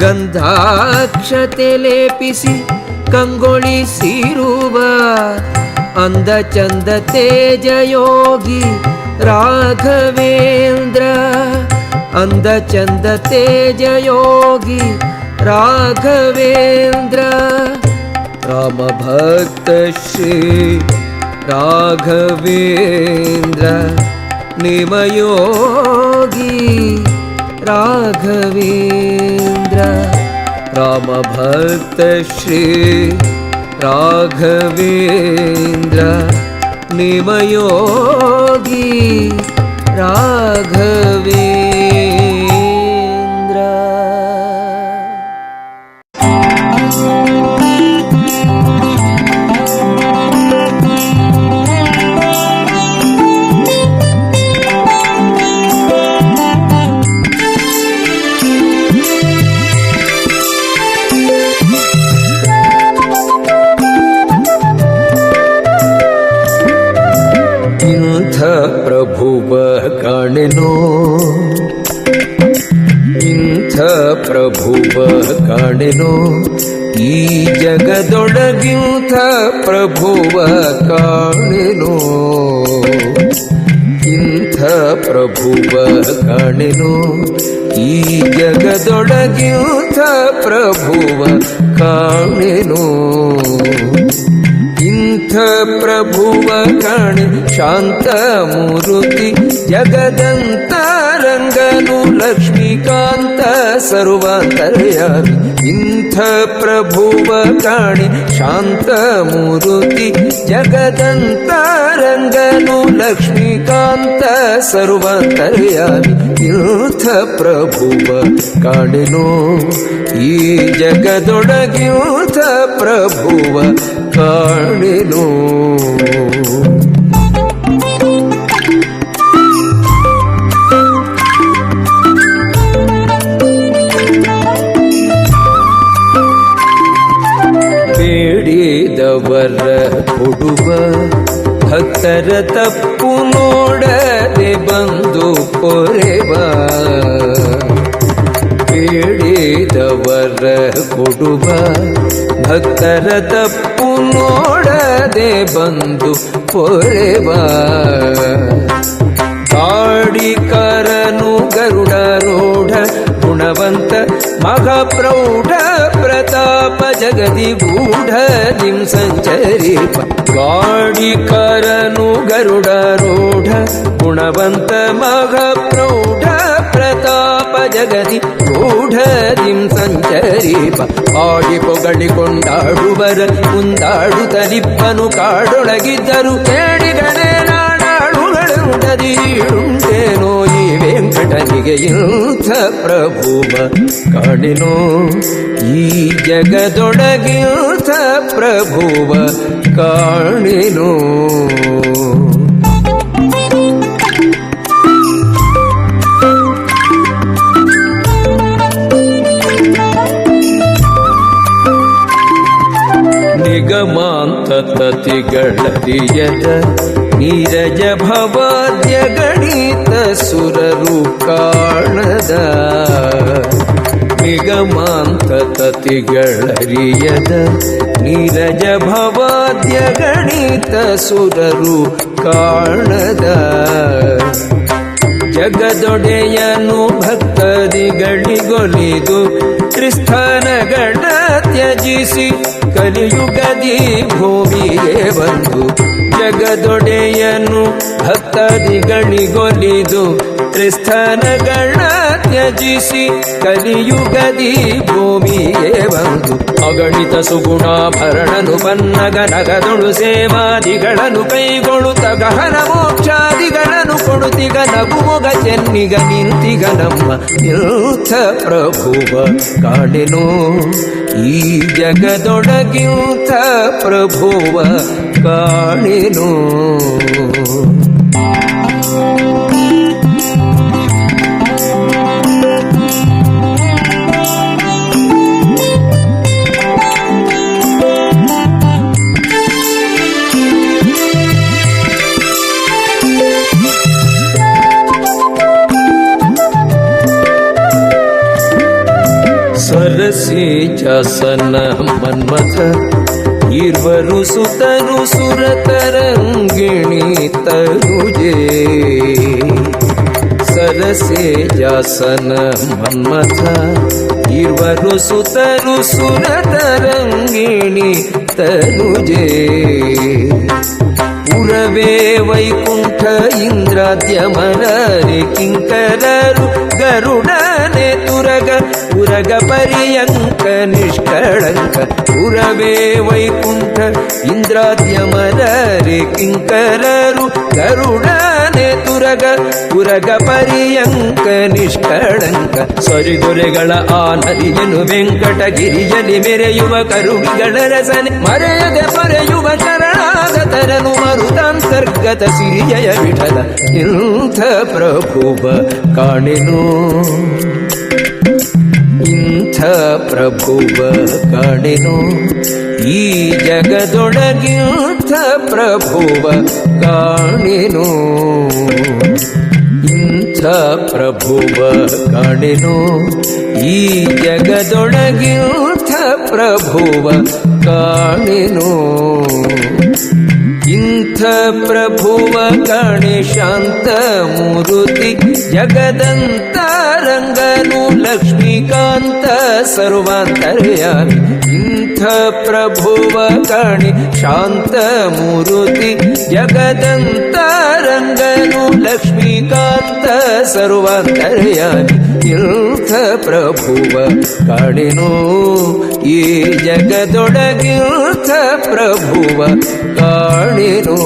ಗಂಧಾಕ್ಷತೆ ಲೇಪಿಸಿ ಕಂಗೊಳಿಸಿರುವ ಅಂದ ಚಂದ ತೇಜಯೋಗಿ ರಾಘವೇಂದ್ರ. ಅಂದ ಚಂದ ತೇಜಯೋಗಿ ರಾಘವೇಂದ್ರ. ರಾಮಭಕ್ತ ಶ್ರೀ ರಾಘವೇಂದ್ರ ನಿಮಯೋಗಿ ರಾಘವೇಂದ್ರ. ರಾಮಭಕ್ತ ಶ್ರೀ ರಾಘವೇಂದ್ರ ನಿಮಯೋಗಿ ರಾಘವೇಂದ್ರ. ಪ್ರಭುವ ಕಾಣೆನೋ ಇಂಥ ಪ್ರಭುವ ಕಾಣೆನೋ ಈ ಜಗದೊಳಗಿಂಥ ಪ್ರಭುವ ಕಾಣೆನೋ ಇಂಥ ಪ್ರಭುವ ಕಾಣೆನೋ ಈ ಜಗದೊಳಗಿಂಥ ಪ್ರಭುವ ಕಾಣೆನೋ ಇಂಥ ಪ್ರಭುವ ಕಾಣೆ ಶಾಂತ ಮೂರುತಿ ಜಗದಂತರಂಗನು ಲಕ್ಷ್ಮೀಕಾಂತ ಸರ್ವಾಂತರ್ಯಾಮಿ. ಇಂಥ ಪ್ರಭುವ ಕಾಣೆ ಶಾಂತ ಮೂರುತಿ ಜಗದಂತರಂಗನು ಲಕ್ಷ್ಮೀಕಾಂತ ಸರ್ವಾಂತರ್ಯಾಮಿ. ಇಂಥ ಪ್ರಭುವ ಕಾಣೆನೋ ಈ ಜಗದೊಳಗಿಂಥ ಪ್ರಭುವ ಕಾಣೆನೋ. ಬೇಡಿದವರ ಕೊಡುವ ಭಕ್ತರ ತಪ್ಪು ನೋಡದೆ ಬಂದು ಪೊರೆವ. ಬೇಡಿದವರ ಕೊಡುವ ಭಕ್ತರ ತಪ್ಪು ನೋಡದೆ ಬಂದು ಪೊರೆವ. ಗಾಡಿಕರನು ಗರುಡರೋಢ ಗುಣವಂತ ಮಹಾಪ್ರೌಢ ಪ್ರತಾಪ ಜಗದಿ ಗೂಢ ನಿಂ ಸಂಚರಿಪ. ಗಾಡಿಕರನು ಗರುಡರೋಢ ಗುಣವಂತ ಮಹಾಪ್ರೌಢ ಪ್ರತಾಪ ಜಗದಿ ಗೂಢ ನಿಂ ಸಂಚರಿಪ. ಆಡಿ ಪೊಗಳಿಕೊಂಡಾಡುವರ ಮುಂದಾಡುತ್ತಲಿಪ್ಪನು ಕಾಡೊಳಗಿದ್ದರು ಕೇಳಿಗನೇ ನಾಡಾಳುಗಳುಂಟದೀಡುಂಟೇನೋ ಈ ವೆಂಕಟನಿಗೆ ಇಂಥ ಪ್ರಭುವ ಕಾಣೆನೋ ಈ ಜಗದೊಳಗಿಂಥ ಪ್ರಭುವ ಕಾಣೆನೋ. ನಿಗಮಾಂತತಿಗಳರಿಯದ ನೀರಜ ಭವಾದ್ಯ ಗಣಿತ ಸುರರು ಕಾಣದ. ನಿಗಮಾಂತತಿಗಳರಿಯದ ನೀರಜ ಭವಾದ್ಯ ಗಣಿತ ಸುರರು ಕಾಣದ. ಜಗದೊಡೆಯನು ಭಕ್ತದಿಗಳಿಗೊಲಿದು ತ್ರಿಸ್ಥಾನಗಳ ತ್ಯಜಿಸಿ ಕಲಿಯುಗದಿ ಭೂಮಿಗೆ ಬಂದು. ಜಗದೊಡೆಯನು ಭಕ್ತದಿಗಳಿಗೊಲಿದು ತ್ರಿಸ್ಥಾನಗಳ ತ್ಯಜಿಸಿ ಕಲಿಯುಗದಿ ಭೂಮಿಗೆ ಬಂದು. ಅಗಣಿತ ಸುಗುಣಾಭರಣನು ಪನ್ನಗ ನಗದೊಳು ಸೇವಾದಿಗಳನ್ನು ಕೈಗೊಳ್ಳುತ್ತ ಗಹನ ಮೋಕ್ಷಾದಿಗಳನ್ನು ಕೊಡುತ್ತಿಗ ನಗುಮೊಗ ಚೆನ್ನಿಗ ನಿಂತಿಗ ನಮ್ಮ ಇಂಥ ಪ್ರಭುವ ಕಾಣೆನೋ ಈ ಜಗದೊಳಗಿಂಥ ಪ್ರಭುವ ಕಾಣೆನೋ. ಸರಸೀಜಾಸನ ಮನ್ಮಥ ಇರ್ವರು ಸುತರು ಸುರತರಂಗಿಣಿ ತನುಜೆ. ಸರಸೀಜಾಸನ ಮನ್ಮಥ ಇರ್ವರು ಸುತರು ಸುರತರಂಗಿಣಿ ತನುಜೆ. ಪುರವೇ ವೈಕುಂಠ ಇಂದ್ರಾದ್ಯ ಮನರಿ ಕಿಂಕರರು ಗರುಡನೆ ತುರಗ ತುರಗ ಪರ್ಯಂಕ ನಿಷ್ಕಳಂಕ ಪುರವೇ ವೈಕುಂಠ ಇಂದ್ರಾದ್ಯಮರರೆ ಕಿಂಕರರು ಗರುಡನೆ ತುರಗ ಪರ್ಯಂಕ ನಿಷ್ಕಳಂಕ ಸರಿದೊರೆಗಳ ಆನರಿಯನು ವೆಂಕಟಗಿರಿಯಲಿ ಮೆರೆಯುವ ಕರುಗಳ ರಸನೆ ಮರೆಯದೆ ಪೊರೆಯುವ ಶರಣಾಗತರನು ಮರುತಾಂತರ್ಗತ ಸಿರಿಯಯ ವಿಠಲ ಇಂಥ ಪ್ರಭುವ ಕಾಣೆನು ಇಂಥ ಪ್ರಭುವ ಕಾಣೆನು ಈ ಜಗದೊಳಗಿಂಥ ಪ್ರಭುವ ಕಾಣೆನು ಇಂಥ ಪ್ರಭುವ ಕಾಣೆನು ಈ ಜಗದೊಳಗಿಂಥ ಪ್ರಭುವ ಕಾಣೆನು ಇಂಥ ಪ್ರಭುವ ಕಾಣೆ ಶಾಂತ ಮೂರುತಿ ಜಗದಂತರಂಗನು ಲಕ್ಷ್ಮೀಕಾಂತ ಸರ್ವಾಂತರ್ಯಾಮಿ ಇಂಥ ಪ್ರಭುವ ಕಾಣೆ ಶಾಂತ ಮೂರುತಿ ಜಗದಂತರಂಗನು ಲಕ್ಷ್ಮೀಕಾಂತ ಸರ್ವಾಂತರ್ಯಾಮಿ ಇಂಥ ಪ್ರಭುವ ಕಾಣೆನು ಈ ಜಗದೊಳಗಿಂಥ ಪ್ರಭುವ ಕಾಣೆನು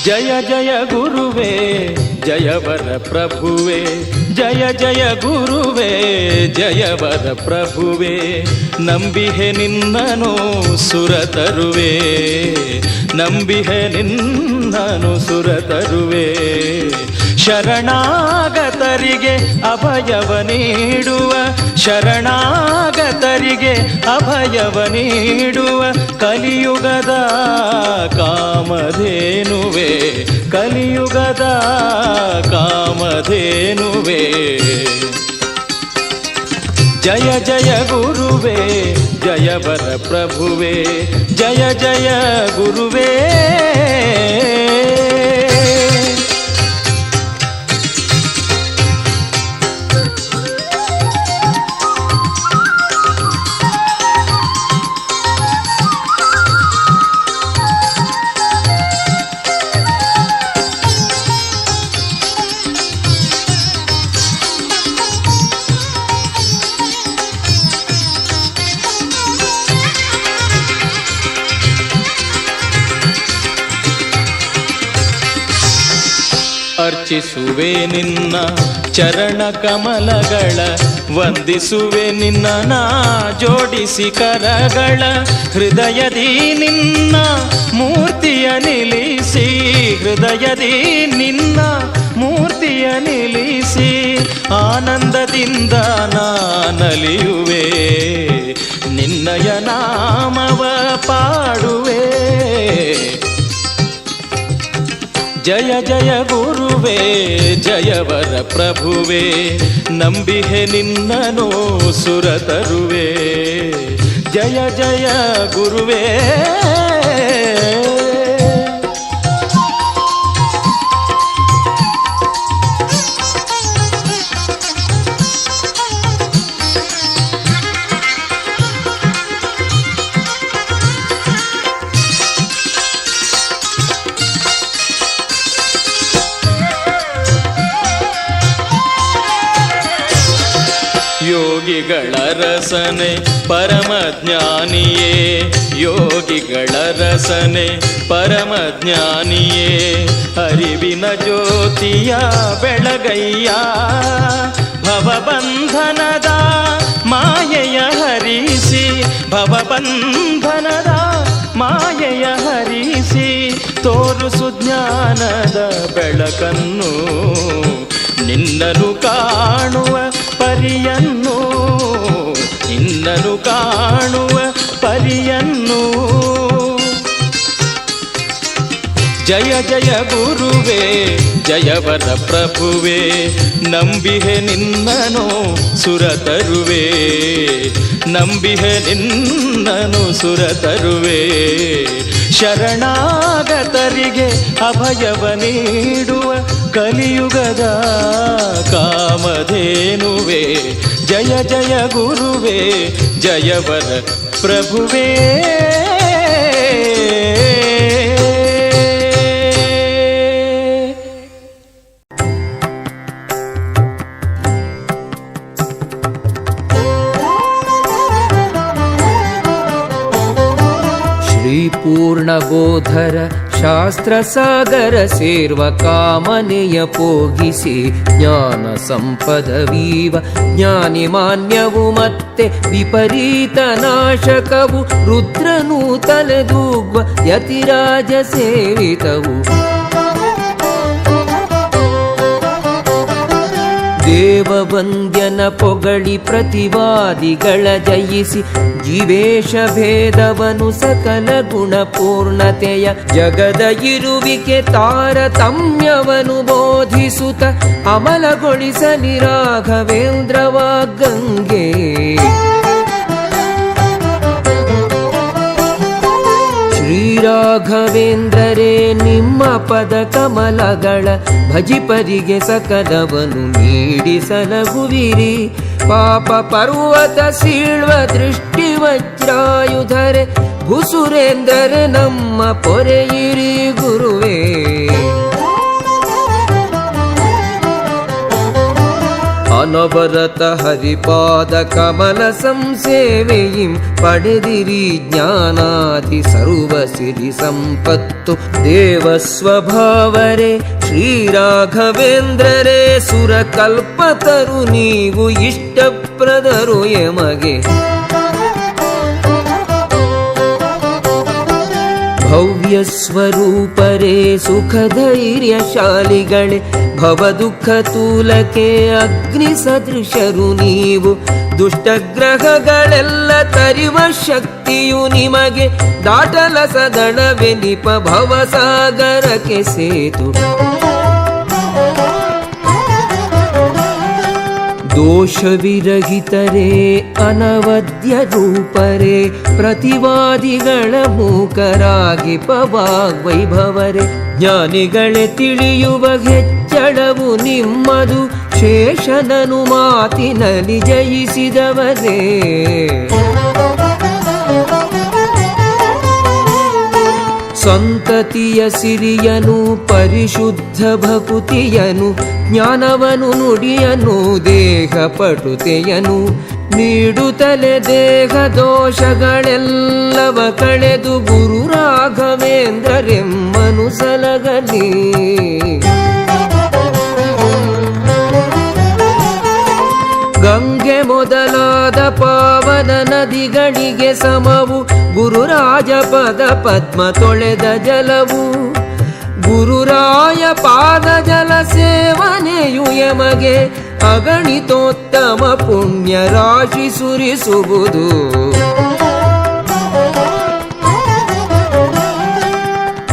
ಜಯ ಜಯ ಗುರುವೇ ಜಯವರ ಪ್ರಭುವೇ ಜಯ ಜಯ ಗುರುವೇ ಜಯವರ ಪ್ರಭುವೇ ನಂಬಿಹೆ ನಿನ್ನನು ಸುರತರುವೆ ನಂಬಿಹೆ ನಿನ್ನನು ಸುರತರುವೆ ಶರಣಾಗತರಿಗೆ ಅಭಯವ ನೀಡುವ ಶರಣಾಗತರಿಗೆ ಅಭಯವ ನೀಡುವ ಕಲಿಯುಗದ ಕಾಮಧೇನುವೆ ಕಲಿಯುಗದ ಕಾಮಧೇನುವೆ ಜಯ ಜಯ ಗುರುವೇ ಜಯವರ ಪ್ರಭುವೇ ಜಯ ಜಯ ಗುರುವೇ ಅರ್ಚಿಸುವೆ ನಿನ್ನ ಚರಣ ಕಮಲಗಳ ವಂದಿಸುವೆ ನಿನ್ನ ನಾ ಜೋಡಿಸಿ ಕರಗಳ ಹೃದಯದಿ ನಿನ್ನ ಮೂರ್ತಿಯ ನಿಲ್ಲಿಸಿ ಹೃದಯದಿ ನಿನ್ನ ಮೂರ್ತಿಯ ನಿಲ್ಲಿಸಿ ಆನಂದದಿಂದ ನಾನಲಿಯುವೆ ನಿನ್ನಯ ನಾಮವ ಪಾಡುವೆ ಜಯ ಜಯ ಗುರುವೇ ಜಯವರ ಪ್ರಭುವೇ ನಂಬಿಹೆ ನಿನ್ನನು ಸುರತರುವೆ ಜಯ ಜಯ ಗುರುವೇ ಯೋಗಿಗಳ ರಸನೆ ಪರಮಜ್ಞಾನಿಯೇ ಯೋಗಿಗಳ ರಸನೆ ಪರಮಜ್ಞಾನಿಯೇ ಅರಿವಿನ ಜ್ಯೋತಿಯ ಬೆಳಗಯ್ಯ ಭವಬಂಧನದ ಮಾಯೆಯ ಹರಿಸಿ ಭವಬಂಧನದ ಮಾಯೆಯ ಹರಿಸಿ ತೋರಿಸು ಜ್ಞಾನದ ಬೆಳಕನ್ನು ನಿನ್ನನು ಕಾಣುವ ಪರಿಯನ್ನು ನಿನ್ನನು ಕಾಣುವ ಪರಿಯನ್ನು ಜಯ ಜಯ ಗುರುವೇ ಜಯವರ ಪ್ರಭುವೇ ನಂಬಿಹೆ ನಿನ್ನನು ಸುರತರುವೆ ನಂಬಿಹೆ ನಿನ್ನನು ಸುರತರುವೆ ಶರಣಾಗತರಿಗೆ ಅಭಯವ ನೀಡುವ ಕಲಿಯುಗದ ಕಾಮಧೇನುವೆ ಜಯ ಜಯ ಗುರುವೇ ಜಯವರ ಪ್ರಭುವೇ ಪೂರ್ಣಬೋಧರ ಶಾಸ್ತ್ರ ಸಾಗರ ಸೇರ್ವ ಕಾಮನೆಯ ಪೋಗಿಸಿ ಜ್ಞಾನ ಸಂಪದವೀವ ಜ್ಞಾನಿ ಮಾನ್ಯವು ಮತ್ತೆ ವಿಪರೀತ ನಾಶಕವು ರುದ್ರನು ತಲೆದೂಗ್ವ ಯತಿರಾಜ ಸೇವಿತವು ದೇವವಂದ್ಯನ ಪೊಗಳಿ ಪ್ರತಿವಾದಿಗಳ ಜಯಿಸಿ ಜೀವೇಶ ಭೇದವನು ಸಕಲ ಗುಣಪೂರ್ಣತೆಯ ಜಗದ ಇರುವಿಕೆ ತಾರತಮ್ಯವನು ಬೋಧಿಸುತ್ತ ಅಮಲಗೊಳಿಸಲಿ ರಾಘವೇಂದ್ರವ ಗಂಗೆ ಶ್ರೀರಾಘವೇಂದ್ರರೇ ನಿಮ್ಮ ಪದ ಕಮಲಗಳ ಭಜಿಪರಿಗೆ ಸಕಲವನು ನೀಡಿಸಲಗುವಿರಿ ಪಾಪ ಪರ್ವತ ಸೀಳ್ವ ದೃಷ್ಟಿ ವಜ್ರಾಯುಧರೆ ಭುಸುರೇಂದ್ರರೆ ನಮ್ಮ ಪೊರೆಯಿರಿ ಗುರುವೇ ಅನವರತ ಹರಿಪಾದ ಕಮಲ ಸಂಸೇವೆಯಿಂ ಪಡೆದಿರಿ ಜ್ಞಾನಾದಿ ಸರ್ವ ಸಿರಿ ಸಂಪತ್ತು ದೇವ ಸ್ವಭಾವರೇ ಶ್ರೀರಾಘವೇಂದ್ರರೇ ಸುರಕಲ್ಪತರು ನೀವು ಇಷ್ಟಪ್ರದರು ಎಮಗೆ ಭವ್ಯ ಸ್ವರೂಪರೇ ಸುಖಧೈರ್ಯಶಾಲಿಗಳೇ ಭವ ದುಃಖ ತೂಲಕ್ಕೆ ಅಗ್ನಿ ಸದೃಶರು ನೀವು ದುಷ್ಟಗ್ರಹಗಳೆಲ್ಲ ತರಿವ ಶಕ್ತಿಯು ನಿಮಗೆ ದಾಟಲ ಸದಳವೆನಿಪ ಭವಸಾಗರಕ್ಕೆ ಸೇತು ದೋಷವಿರಹಿತರೇ ಅನವದ್ಯ ರೂಪರೇ ಪ್ರತಿವಾದಿಗಳ ಮೂಕರಾಗಿ ಪವಾಗ್ವೈಭವರೇ ಜ್ಞಾನಿಗಳೇ ತಿಳಿಯುವ ಹೆಚ್ಚಳವು ನಿಮ್ಮದು ಶೇಷನನು ಮಾತಿನಲ್ಲಿ ಜಯಿಸಿದವರೇ ಸಂತತಿಯ ಸಿರಿಯನು ಪರಿಶುದ್ಧ ಭಕುತಿಯನು ಜ್ಞಾನವನು ನುಡಿಯನು ದೇಹ ಪಟುತೆಯನು ನೀಡುತ್ತಲೆ ದೇಹ ದೋಷಗಳೆಲ್ಲವ ಕಳೆದು ಗುರು ರಾಘವೇಂದ್ರರೆಮ್ಮನು ಸಲಗಲಿ ಗಂಗೆ ಮೊದಲಾದ ಪಾವನ ನದಿಗಳಿಗೆ ಸಮವು ಗುರುರಾಜ ಪದ ಪದ್ಮ ತೊಳೆದ ಜಲವು ಗುರುರಾಯ ಪಾದ ಜಲ ಸೇವನೆಯು ಯಮಗೆ ಅಗಣಿತೋತ್ತಮ ಪುಣ್ಯ ರಾಶಿ ಸುರಿಸುವುದು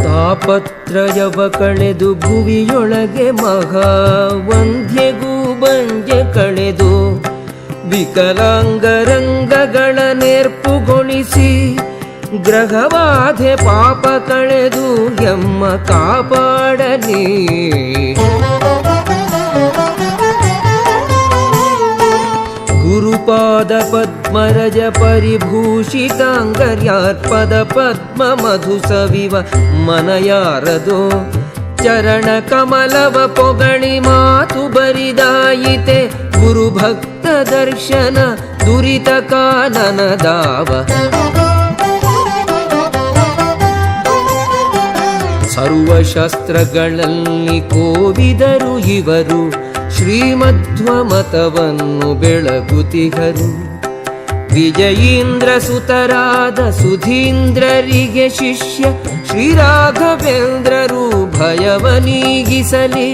ತಾಪತ್ರಯವ ಕಳೆದು ಭುವಿಯೊಳಗೆ ಮಹಾವಂದ್ಯಗೂ ಬಂಜೆ ಕಳೆದು ವಿಕಲಾಂಗರಂಗಗಳ ನೇರ್ಪುಗೊಳಿಸಿ ಗ್ರಹಬಾಧೆ ಪಾಪ ಕಳೆದು ಎಮ್ಮ ಕಾಪಾಡಲಿ ಗುರುಪಾದ ಪದ್ಮರಜ ಪರಿಭೂಷಿತಾಂಗರ್ಯಾರ್ಪದ ಪದ್ಮ ಮಧು ಸವಿವ ಮನಯಾರದೋ ಚರಣ ಕಮಲವ ಪೊಗಳಿ ಮಾತು ಬರಿದಾಯಿತೆ ಗುರು ಭಕ್ತ ದರ್ಶನ ದುರಿತ ಕಾನನ ದಾವ ಸರ್ವಶಾಸ್ತ್ರಗಳಲ್ಲಿ ಕೋವಿದರು ಇವರು ಶ್ರೀಮಧ್ವ ಮತವನ್ನು ಬೆಳಗುತಿಗರು ವಿಜಯೀಂದ್ರ ಸುತರಾದ ಸುಧೀಂದ್ರರಿಗೆ ಶಿಷ್ಯ ಶ್ರೀರಾಘವೇಂದ್ರರು ಭಯವ ನೀಗಿಸಲಿ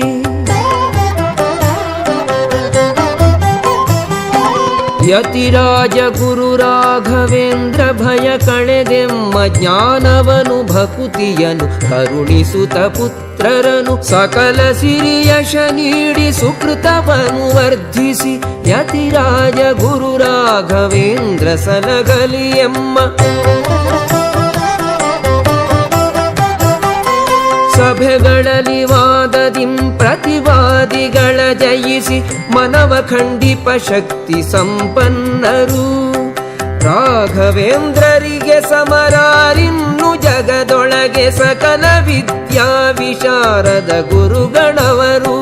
ಯತಿರಾಜ ಗುರು ರಾಘವೇಂದ್ರ ಭಯ ಕಳೆದೆಮ್ಮ ಜ್ಞಾನವನು ಭಕುತಿಯನು ಕರುಣಿಸುತ್ತ ಪುತ್ರರನು ಸಕಲ ಸಿರಿಯಶ ನೀಡಿ ಸುಕೃತವನು ವರ್ಧಿಸಿ ಯತಿರಾಜ ಗುರು ರಾಘವೇಂದ್ರ ಸಲಗಲಿ ಎಮ್ಮ. ಸಭೆಗಳಲ್ಲಿ ವಾದದಿಂ ಪ್ರತಿವಾದಿಗಳ ಜಯಿಸಿ ಮನವ ಖಂಡಿಪ ಶಕ್ತಿ ಸಂಪನ್ನರು ರಾಘವೇಂದ್ರರಿಗೆ ಸಮರಾರಿನ್ನು ಜಗದೊಳಗೆ ಸಕಲ ವಿದ್ಯಾ ವಿಶಾರದ ಗುರುಗಳವರು.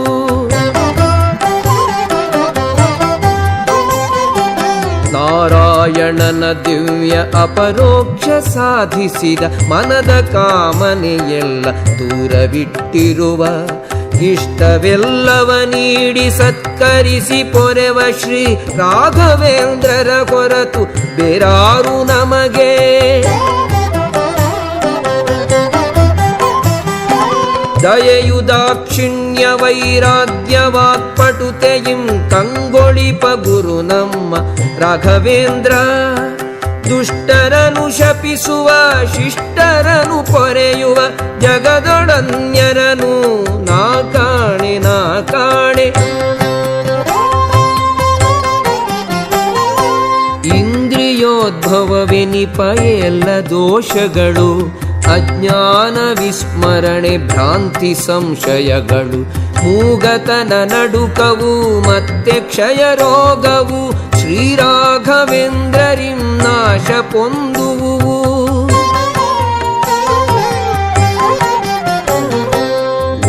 ನಾರಾಯಣನ ದಿವ್ಯ ಅಪರೋಕ್ಷ ಸಾಧಿಸಿದ ಮನದ ಕಾಮನೆಯೆಲ್ಲ ದೂರವಿಟ್ಟಿರುವ ಇಷ್ಟವೆಲ್ಲವ ನೀಡಿ ಸತ್ಕರಿಸಿ ಪೊರೆವ ಶ್ರೀ ರಾಘವೇಂದ್ರರ ಹೊರತು ಬೇರಾರು ನಮಗೆ. ದಯೆಯು ದಾಕ್ಷಿಣ್ಯ ವೈರಾಗ್ಯ ವಾಕ್ಪಟುತೆಯಿಂ ಕಂಗೊಳಿಪ ಗುರು ನಮ್ಮ ರಾಘವೇಂದ್ರ. ದುಷ್ಟರನು ಶಪಿಸುವ ಶಿಷ್ಟರನು ಪೊರೆಯುವ ಜಗದೊಡನ್ಯರನು ನಾ ಕಾಣೆ ನಾ ಕಾಣೆ. ಇಂದ್ರಿಯೋದ್ಭವವೆನಿಪ ಎಲ್ಲ ದೋಷಗಳು ಅಜ್ಞಾನ ವಿಸ್ಮರಣೆ ಭ್ರಾಂತಿ ಸಂಶಯಗಳು ಮೂಗತನ ನಡುಕವು ಮತ್ತೆ ಕ್ಷಯ ರೋಗವು ಶ್ರೀರಾಘವೇಂದ್ರರಿಂ ನಾಶ ಪೊಂದುವು.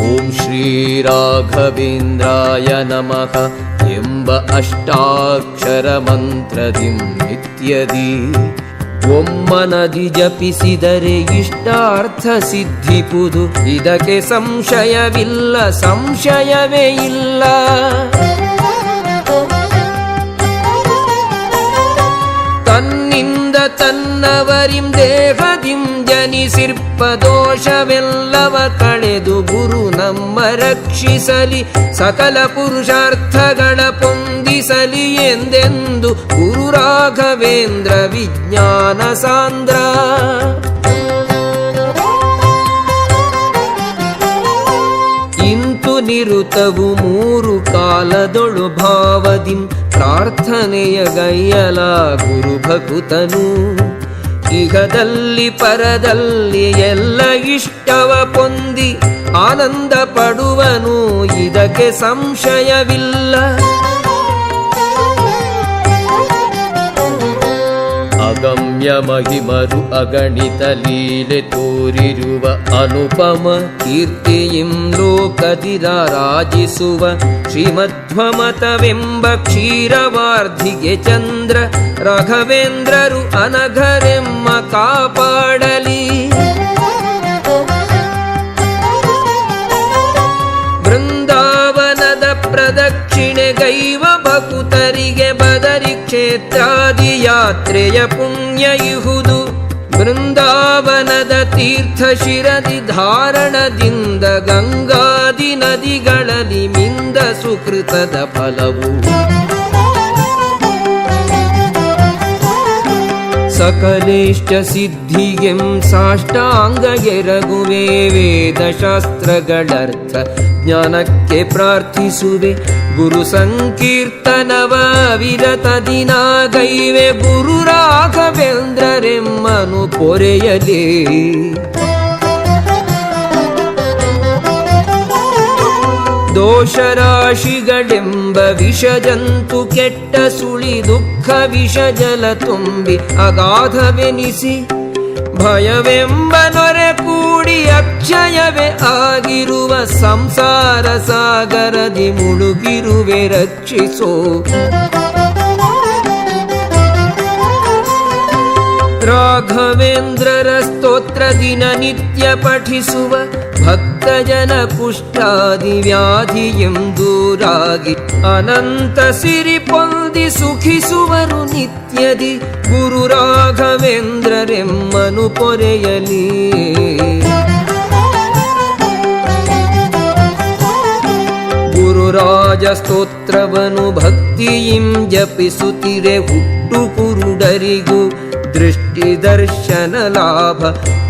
ಓಂ ಶ್ರೀ ರಾಘವೇಂದ್ರಾಯ ನಮಃ ಎಂಬ ಅಷ್ಟಾಕ್ಷರ ಮಂತ್ರದಿಂ ನಿತ್ಯದಿ ಒಮ್ಮನದಿ ಜಪಿಸಿದರೆ ಇಷ್ಟಾರ್ಥ ಸಿದ್ಧಿಪುದು. ಇದಕ್ಕೆ ಸಂಶಯವಿಲ್ಲ ಸಂಶಯವೇ ಇಲ್ಲ. ತನ್ನಿಂದ ತನ್ನವರಿಂ ದೇಹದಿಂ ಜನಿಸಿರ್ಪ ದೋಷವೆಲ್ಲವ ಕಳೆದು ಗುರು ನಮ್ಮ ರಕ್ಷಿಸಲಿ ಸಕಲ ಪುರುಷಾರ್ಥಗಳ ಪೊಂದಿಸಲಿ ಎಂದೆಂದು ಗುರು ರಾಘವೇಂದ್ರ ವಿಜ್ಞಾನ ಸಾಂದ್ರ. ಇಂತು ನಿರುತವು ಮೂರು ಕಾಲದೊಳು ಭಾವದಿಂ ಪ್ರಾರ್ಥನೆಯ ಗೈಯಲ ಗುರು ಭಕುತನು. ಇಹದಲ್ಲಿ ಪರದಲ್ಲಿ ಎಲ್ಲ ಇಷ್ಟವ ಪೊಂದಿ ಆನಂದ ಪಡುವನು ಇದಕ್ಕೆ ಸಂಶಯವಿಲ್ಲ. ಅಗಮ್ಯ ಮಹಿಮರು ಅಗಣಿತ ಲೀಲೆ ತೋರಿರುವ ಅನುಪಮ ಕೀರ್ತಿಯಿಂ ಲೋಕದಿರ ರಾಜಿಸುವ ಶ್ರೀಮಧ್ವಮತವೆಂಬ ಕ್ಷೀರವಾರ್ಧಿಗೆ ಚಂದ್ರ ರಾಘವೇಂದ್ರರು ಅನಘರೆಮ್ಮ ಕಾಪಾಡಲಿ. ಬೃಂದಾವನದ ಪ್ರದಕ್ಷಿಣೆಗೈವ ಭಕುತರಿಗೆ ಬದರಿ ಕ್ಷೇತ್ರಾದಿ ಯಾತ್ರೆಯ ಪುಣ್ಯ ಇಹುದು. ಬೃಂದಾವನದ ತೀರ್ಥ ಶಿರದಿ ಧಾರಣದಿಂದ ಗಂಗಾದಿ ನದಿಗಳಲ್ಲಿ ಮಿಂದ ಸುಕೃತದ ಫಲವು. ಸಕಲೇಷ್ಟ ಸಿದ್ಧಿಗೆಂ ಸಾಷ್ಟಾಂಗ ಎರಗುವೆ ವೇದಶಾಸ್ತ್ರಗಳರ್ಥ ಜ್ಞಾನಕ್ಕೆ ಪ್ರಾರ್ಥಿಸುವೆ. ಗುರು ಸಂಕೀರ್ತನವ ವಿರತ ದಿನಾಗೈವೆ ಗುರು ರಾಘವೇಂದ್ರರೆಮ್ಮನು ಪೊರೆಯಲೇ. ದೋಷರಾಶಿಗಳೆಂಬ ವಿಷಜಂತು ಕೆಟ್ಟ ಸುಳಿ ದುಃಖ ವಿಷ ಜಲ ತುಂಬಿ ಅಗಾಧವೆನಿಸಿ ಭಯವೆಂಬ ನೊರೆ ಕೂಡಿ ಅಕ್ಷಯವೇ ಆಗಿರುವ ಸಂಸಾರ ಸಾಗರದಿ ಮುಳುಗಿರುವೆ ರಕ್ಷಿಸೋ. ರಾಘವೇಂದ್ರರ ಸ್ತೋತ್ರ ದಿನ ನಿತ್ಯ ಪಠಿಸುವ ಭಕ್ತ ಜನ ಕುಷ್ಠಾದಿ ವ್ಯಾಧಿಯಂ ದೂರಾಗಿ ಅನಂತ ಸಿರಿ ಪೊಂದಿ ಸುಖಿಸುವರು ನಿತ್ಯದಿ ಗುರು ರಾಘವೇಂದ್ರರೆಮ್ಮನು ಪೊರೆಯಲಿ. ಗುರು ರಾಜಸ್ತೋತ್ರವನು ಭಕ್ತಿಯಿಂ ಜಪಿಸುತ್ತಿರೆ ಹುಟ್ಟು ಕುರುಡರಿಗೂ ದೃಷ್ಟಿ ದರ್ಶನ ಲಾಭ,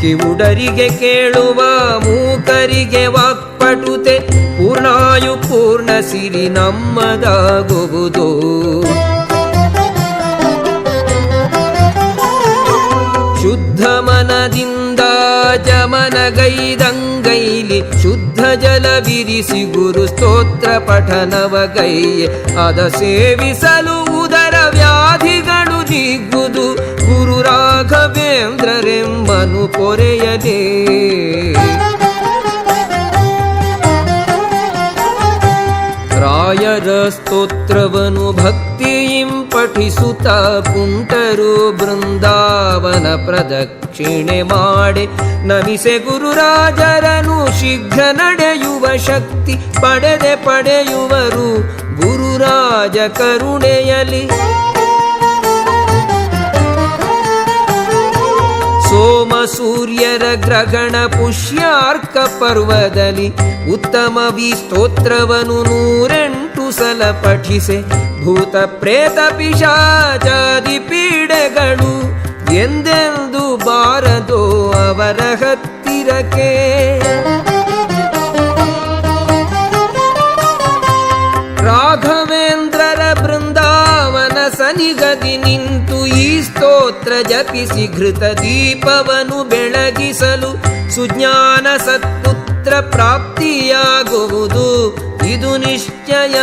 ಕಿವುಡರಿಗೆ ಕೇಳುವ ಮೂಕರಿಗೆ ವಾಕ್ಪಟುತೆ, ಪೂರ್ಣಾಯು ಪೂರ್ಣ ಸಿರಿ ನಮ್ಮದಾಗುವುದು. ಶುದ್ಧ ಮನದಿಂದ ಜಮನಗೈದಂಗೈಲಿ ಶುದ್ಧ ಜಲವಿರಿಸಿ ಗುರು ಸ್ತೋತ್ರ ಪಠನವಗೈಯೆ, ಅದ ಸೇವಿಸಲು ಉದರ ವ್ಯಾಧಿಗಳು ನೀಗುವುದು. ಗುರು ರಾಘವೇಂದ್ರರೆಂಬನು ಪೊರೆಯಲೇ. ರಾಯರ ಸ್ತೋತ್ರವನು ಭಕ್ತಿಯಿಂ ಪಠಿಸುತ್ತ ಕುಂಟರು ಬೃಂದಾವನ ಪ್ರದಕ್ಷಿಣೆ ಮಾಡಿ ನಮಿಸೆ ಗುರುರಾಜರನು ಶೀಘ್ರ ನಡೆಯುವ ಶಕ್ತಿ ಪಡೆಯುವರು ಗುರುರಾಜ ಕರುಣೆಯಲಿ. ಸೋಮ ಸೂರ್ಯರ ಗ್ರಹಣ ಪುಷ್ಯಾರ್ಕ ಪರ್ವದಲ್ಲಿ ಉತ್ತಮವಿ ಸ್ತೋತ್ರವನು 108 ಸಲ ಪಠಿಸೆ, ಭೂತ ಪ್ರೇತ ಪಿಶಾಚಾದಿ ಪೀಡೆಗಳು ಎಂದೆಂದು ಬಾರದೋ ಅವರ ಹತ್ತಿರಕ್ಕೆ. ರಾಘವೇಂದ್ರರ ಬೃಂದಾವನ ಸನಿಗದಿ ನಿಂತು ಈ ಸ್ತೋತ್ರ ಜಪಿಸಿ ಘೃತ ದೀಪವನು ಬೆಳಗಿಸಲು ಸುಜ್ಞಾನ ಸತ್ಪುತ್ರ ಪ್ರಾಪ್ತಿಯಾಗುವುದು. ಇದು ನಿಶ್ಚಯ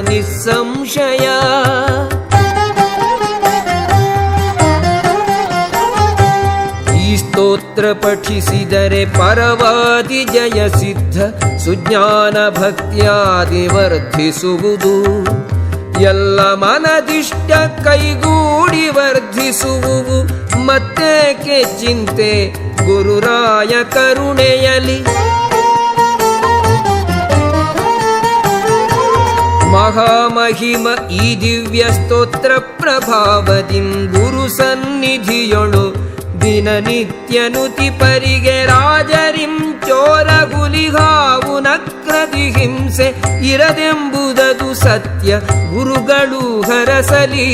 ನಿಸ್ಸಂಶಯ. ಈ ಸ್ತೋತ್ರ ಪಠಿಸಿದರೆ ಪರವಾದಿ ಜಯ ಸಿದ್ಧ, ಸುಜ್ಞಾನ ಭಕ್ತ್ಯಾದಿ ವರ್ಧಿಸುವುದು. ಎಲ್ಲ ಮನದಿಷ್ಟ ಕೈಗೂಡಿ ವರ್ಧಿಸುವುವು, ಮತ್ತೇಕೆ ಚಿಂತೆ ಗುರುರಾಯ ಕರುಣೆಯಲಿ. ಮಹಾಮಹಿಮ ಈ ದಿವ್ಯ ಸ್ತೋತ್ರ ಪ್ರಭಾವದಿಂ ಗುರು ಸನ್ನಿಧಿಯೊಳು ದಿನನಿತ್ಯನುತಿ ಪರಿಗೆ ರಾಜರಿಂ ಚೋರ ಹುಲಿಹಾವು ನಕ್ರದಿ ಹಿಂಸೆ ಇರದೆಂಬುದದು ಸತ್ಯ ಗುರುಗಳು ಹರಸಲಿ.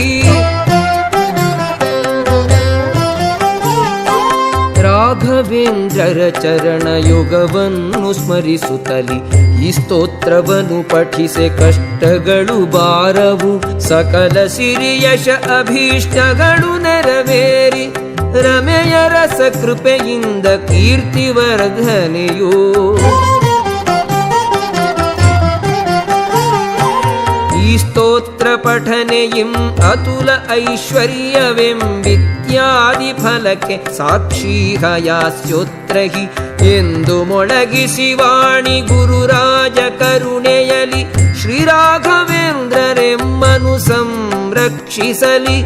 ರಾಘವೇಂದ್ರರ ಚರಣ ಯೋಗವನ್ನು ಸ್ಮರಿಸುತ್ತಲಿ ಈ ಸ್ತೋತ್ರವನ್ನು ಪಠಿಸೆ ಕಷ್ಟಗಳು ಬಾರವು, ಸಕಲ ಸಿರಿಯಶ ಅಭೀಷ್ಟಗಳು ನೆರವೇರಿ ರಮೆಯ ರಸ ಕೃಪೆಯಿಂದ ಕೀರ್ತಿವರ್ಧನೆಯೋ. ಈ ಸ್ತೋತ್ರ ಪಠನೆಯಿಂ ಅತುಲ ಐಶ್ವರ್ಯವೆಂಬಿತ್ಯಾದಿ ಫಲಕ್ಕೆ ಸಾಕ್ಷಿ ಹಯಾಸ್ಯೋತ್ರಹಿ ಎಂದು ಮೊಳಗಿಸಿ ವಾಣಿ ಗುರುರಾಜ ಕರುಣೆಯಲಿ. ಶ್ರೀರಾಘವೇಂದ್ರರೆಮ್ಮನು ಸಂರಕ್ಷಿಸಲಿ.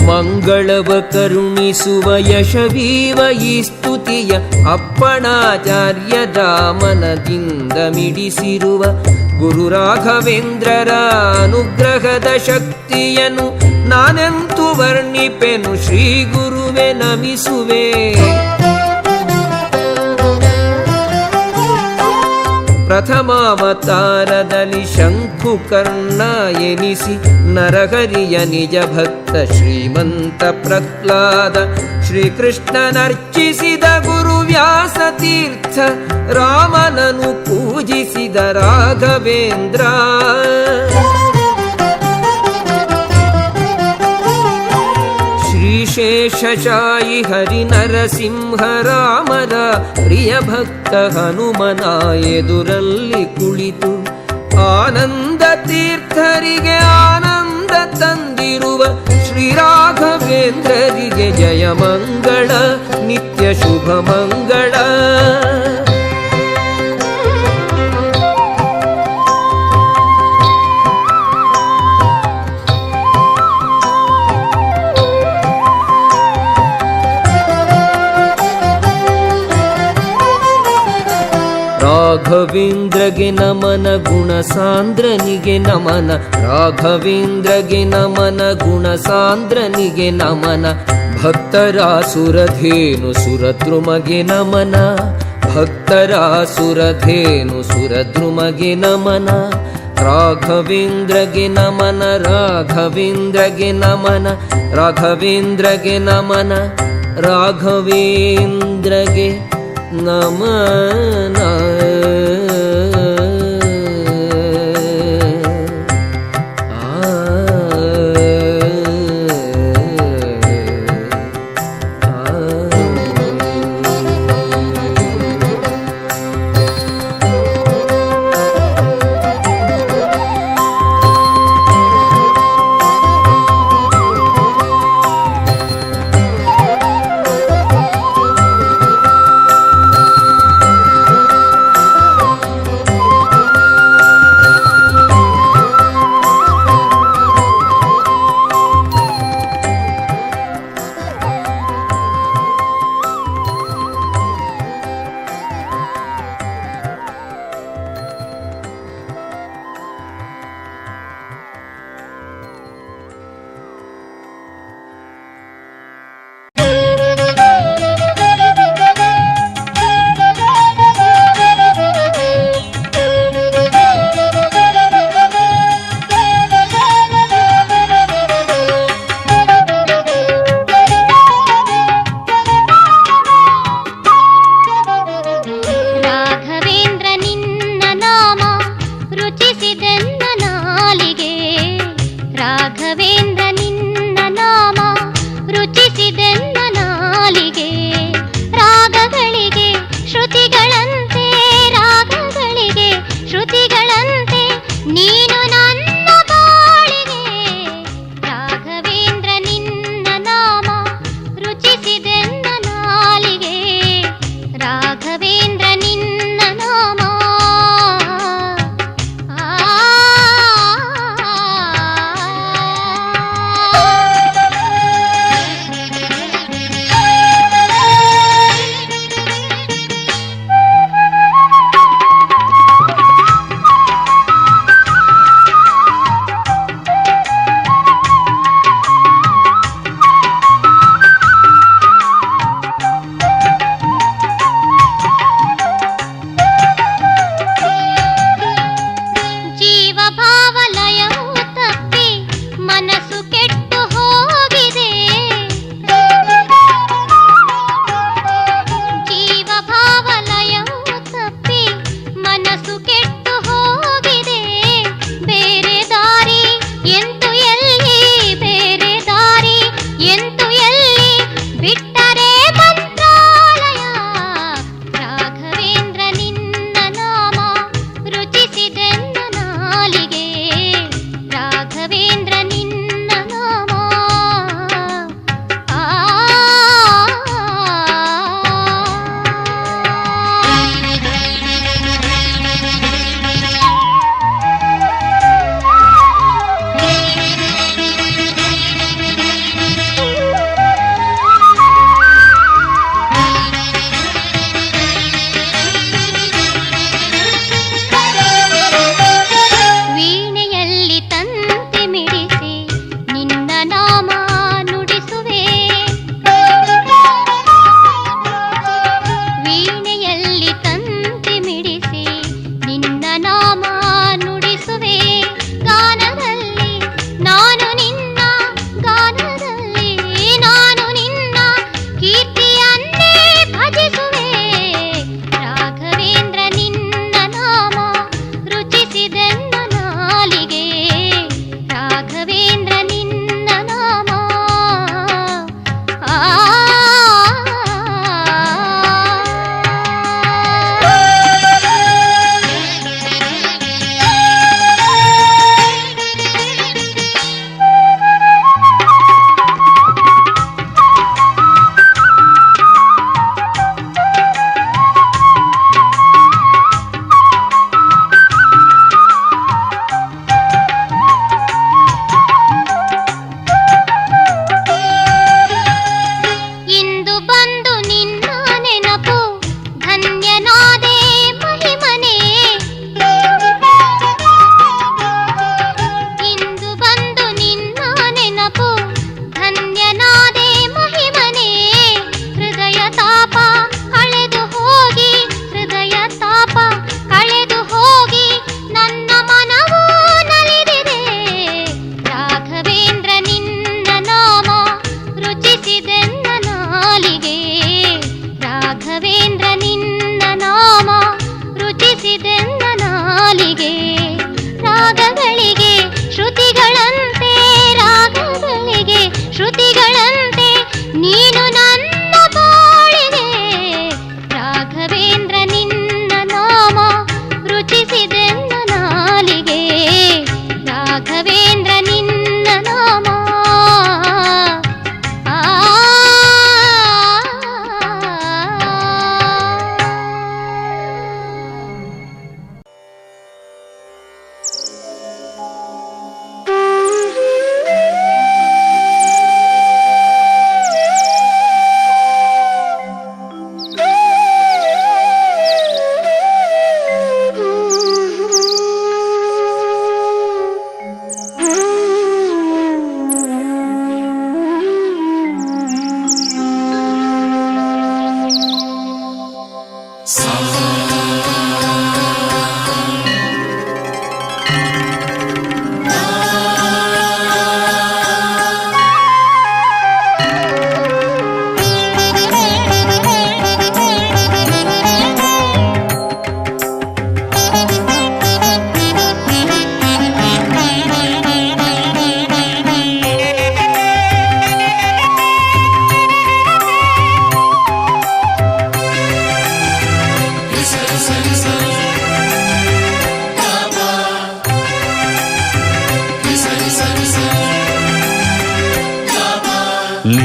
ಮಂಗಳವ ಕರುಣಿಸುವ ಯಶವೀವ ಈ ಸ್ತುತಿಯ ಅಪ್ಪಣಾಚಾರ್ಯದ ಮನದಿಂದ ಮಿಡಿಸಿರುವ ಗುರು ರಾಘವೇಂದ್ರರ ಅನುಗ್ರಹದ ಶಕ್ತಿಯನ್ನು ನಾನೆಂತು ವರ್ಣಿಪೆನು ಶ್ರೀ ಗುರುವೆ ನಮಿಸುವೆ. ಪ್ರಥಮಾವತಾರದಲ್ಲಿ ಶಂಕುಕರ್ಣ ಎನಿಸಿ ನರಹರಿಯ ನಿಜ ಭಕ್ತ ಶ್ರೀಮಂತ ಪ್ರಹ್ಲಾದ ಶ್ರೀಕೃಷ್ಣನರ್ಚಿಸಿದ ಗುರು ವ್ಯಾಸ ತೀರ್ಥ ರಾಮನನು ಪೂಜಿಸಿದ ರಾಘವೇಂದ್ರ. ಶ್ರೀಶೇಷಶಾಯಿ ಹರಿ ನರಸಿಂಹ ರಾಮರ ಪ್ರಿಯ ಭಕ್ತ ಹನುಮನ ಎದುರಲ್ಲಿ ಕುಳಿತು ಆನಂದ ತೀರ್ಥರಿಗೆ ಆನಂದ ತಂದಿರುವ ಶ್ರೀರಾಘವೇಂದ್ರರಿಗೆ ಜಯ ಮಂಗಳ ನಿತ್ಯ ಶುಭ ಮಂಗಳ. ರಾಘವೇಂದ್ರಗೆ ನಮನ ಗುಣಸಾಂದ್ರನಿಗೆ ನಮನ, ರಾಘವೇಂದ್ರಗೆ ನಮನ ಗುಣಸಾಂದ್ರನಿಗೆ ನಮನ. ಭಕ್ತರ ಸುರಧೇನು ಸುರದ್ರುಮಗೆ ನಮನ, ಭಕ್ತರ ಸುರಧೇನು ಸುರದ್ರುಮಗೆ ನಮನ ರಾಘವೇಂದ್ರಗೆ ನಮನ ರಾಘವೇಂದ್ರಗೆ ನಮನ ರಾಘವೇಂದ್ರಗೆ ನಮನ ರಾಘವೇಂದ್ರಗೆ ನಮನ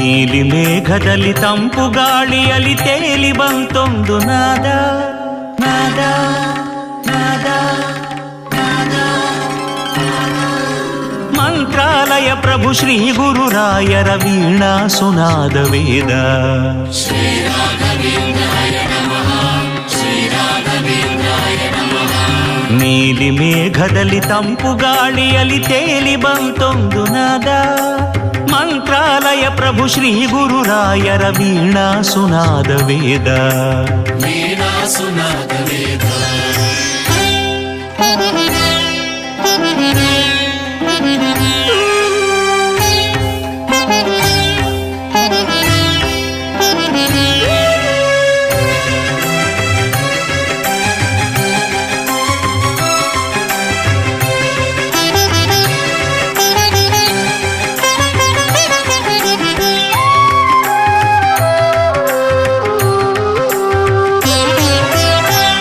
ನೀಲಿ ಮೇಘದಲ್ಲಿ ತಂಪು ಗಾಳಿಯಲ್ಲಿ ತೇಲಿ ಬಂತೊಂದು ನಾದ ನಾದ ನಾದ ನಾದ. ಮಂತ್ರಾಲಯ ಪ್ರಭು ಶ್ರೀ ಗುರುರಾಯರ ವೀಣಾ ಸುನಾದ ವೇದ. ನೀಲಿ ಮೇಘದಲ್ಲಿ ತಂಪು ಗಾಳಿಯಲ್ಲಿ ತೇಲಿ ಬಂತೊಂದು ನಾದ. ಮಂತ್ರಾಲಯ ಪ್ರಭು ಶ್ರೀ ಗುರುರಾಯರ ವೀಣಾ ಸುನಾದ ವೇದ. ವೀಣಾ ಸುನಾದ ವೇದ.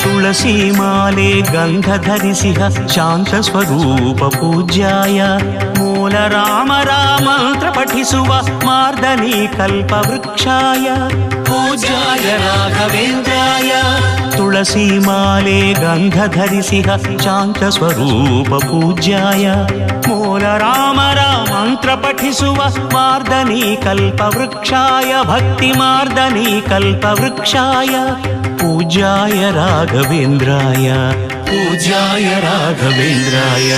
ತುಳಸಿ ಮಾಲೆ ಗಂಧ ಧರಿಸಿಹ ಶಾಂತ ಸ್ವರೂಪ ಪೂಜ್ಯಾಯ. ಮೂಲ ರಾಮರ ಮಂತ್ರ ಪಠಿಸುವ ಮಾರ್ದನಿ ಕಲ್ಪ ವೃಕ್ಷಾಯ ಪೂಜ್ಯಾಯ ರಾಘವೇಂದ್ರಾಯ. ತುಳಸಿ ಮಾಲೆ ಗಂಧ ಧರಿಸಿಹ ಶಾಂತ ಸ್ವರೂಪ ಪೂಜ್ಯಾಯ. ಮೂಲ ರಾಮರ ಮಂತ್ರ ಪಠಿಸುವ ಮಾರ್ದನಿ ಕಲ್ಪ ವೃಕ್ಷಾಯ. ಭಕ್ತಿ ಮಾರ್ದನಿ ಕಲ್ಪ ವೃಕ್ಷಾಯ ಪೂಜ್ಯಾಯ ರಾಘವೇಂದ್ರಾಯ. ಪೂಜ್ಯಾಯ ರಾಘವೇಂದ್ರಾಯ.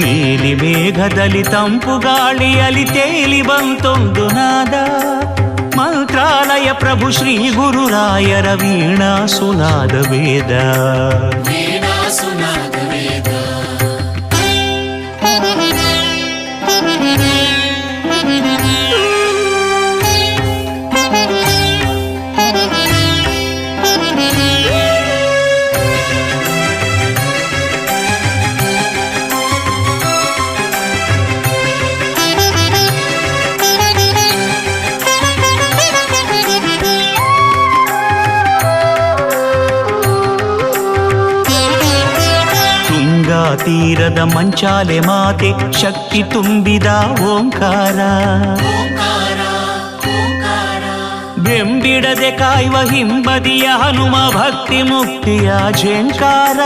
ನೀಲಿ ಮೇಘದಲ್ಲಿ ತಂಪು ಗಾಳಿಯಲ್ಲಿ ತೇಲಿ ಬಂತೊಂದು ನಾದ. ಮಂತ್ರಾಲಯ ಪ್ರಭು ಶ್ರೀ ಗುರುರಾಯರ ವೀಣಾ ಸುನಾದ ವೇದ. ವೀಣಾ ಸುನಾದ ವೇದ. ತೀರದ ಮಂಚಾಲೆ ಮಾತೆ ಶಕ್ತಿ ತುಂಬಿದ ಓಂಕಾರ. ಬೆಂಬಿಡದೆ ಕಾಯುವ ಹಿಂಬದಿಯ ಹನುಮ ಭಕ್ತಿ ಮುಕ್ತಿಯ ಝೇಂಕಾರ.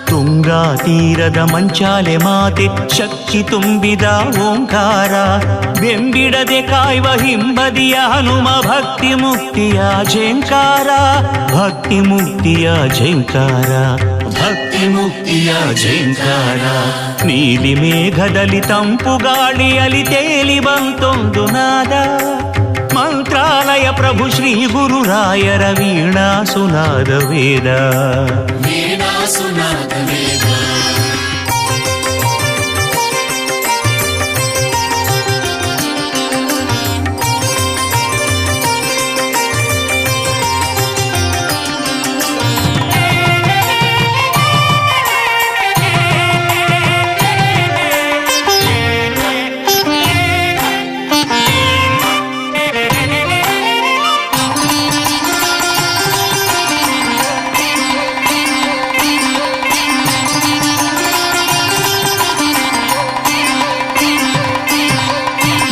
ತುಂಗಾ ತೀರದ ಮಂಚಾಲೆ ಮಾತೆ ಶಕ್ತಿ ತುಂಬಿದ ಓಂಕಾರ. ಬೆಂಬಿಡದೆ ಕಾಯುವ ಹಿಂಬದಿಯ ಹನುಮ ಭಕ್ತಿ ಮುಕ್ತಿಯ ಝೇಂಕಾರ. ಭಕ್ತಿ ಮುಕ್ತಿಯ ಝೇಂಕಾರ. ಭಕ್ತಿ ಮುಕ್ತಿಯ ಝೇಂಕಾರ. ನೀಲಿ ಮೇಘದಲ್ಲಿ ತಂಪು ಗಾಳಿಯಲ್ಲಿ ತೇಲಿ ಬಂತೊಂದು ನಾದ. ಮಂತ್ರಾಲಯ ಪ್ರಭು ಶ್ರೀ ಗುರುರಾಯರ ವೀಣಾ ಸುನಾದ ವೇದ. ವೀಣಾ ಸುನಾದ ವೇದ.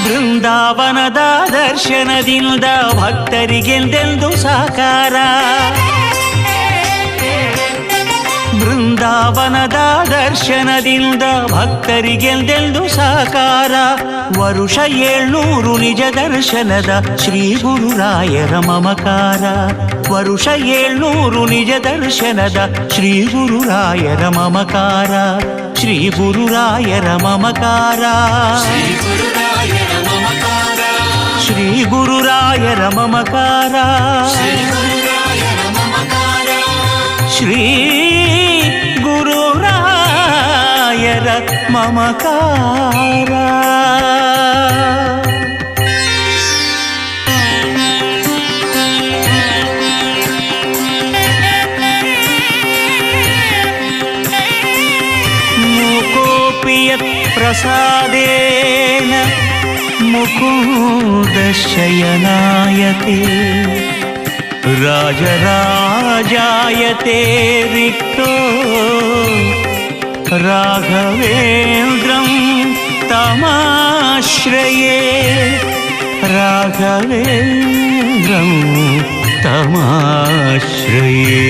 ಬೃಂದಾವನದ ದರ್ಶನದಿಂದ ಭಕ್ತರಿಗೆಂದೆಂದು ಸಾಕಾರ. ಬೃಂದಾವನದ ದರ್ಶನದಿಂದ ಭಕ್ತರಿಗೆಂದೆಂದು ಸಾಕಾರ. ವರುಷ 700 ನಿಜ ದರ್ಶನದ ಶ್ರೀ ಗುರುರಾಯರ ಮಮಕಾರ. ವರುಷ 700 ನಿಜ ದರ್ಶನದ ಶ್ರೀ ಗುರುರಾಯರ ಮಮಕಾರ. ಶ್ರೀ ಗುರುರಾಯರ ಮಮಕಾರ. ಶ್ರೀ ಗುರುರಾಯರ ಮಮಕಾರ. ಶ್ರೀ ಗುರುರಾಯರ ಮಮಕಾರ. ಮುಕೋಪಿಯತ್ ಪ್ರಸಾದೇನ ಮುಕುಂದ ಶಯನಾಯತೆ. ರಾಜರಾಜಾಯತೆ ರಿಕ್ತೋ ರಾಘವೇಂದ್ರಂ तमाश्रये राघवेन्द्रं तमाश्रये।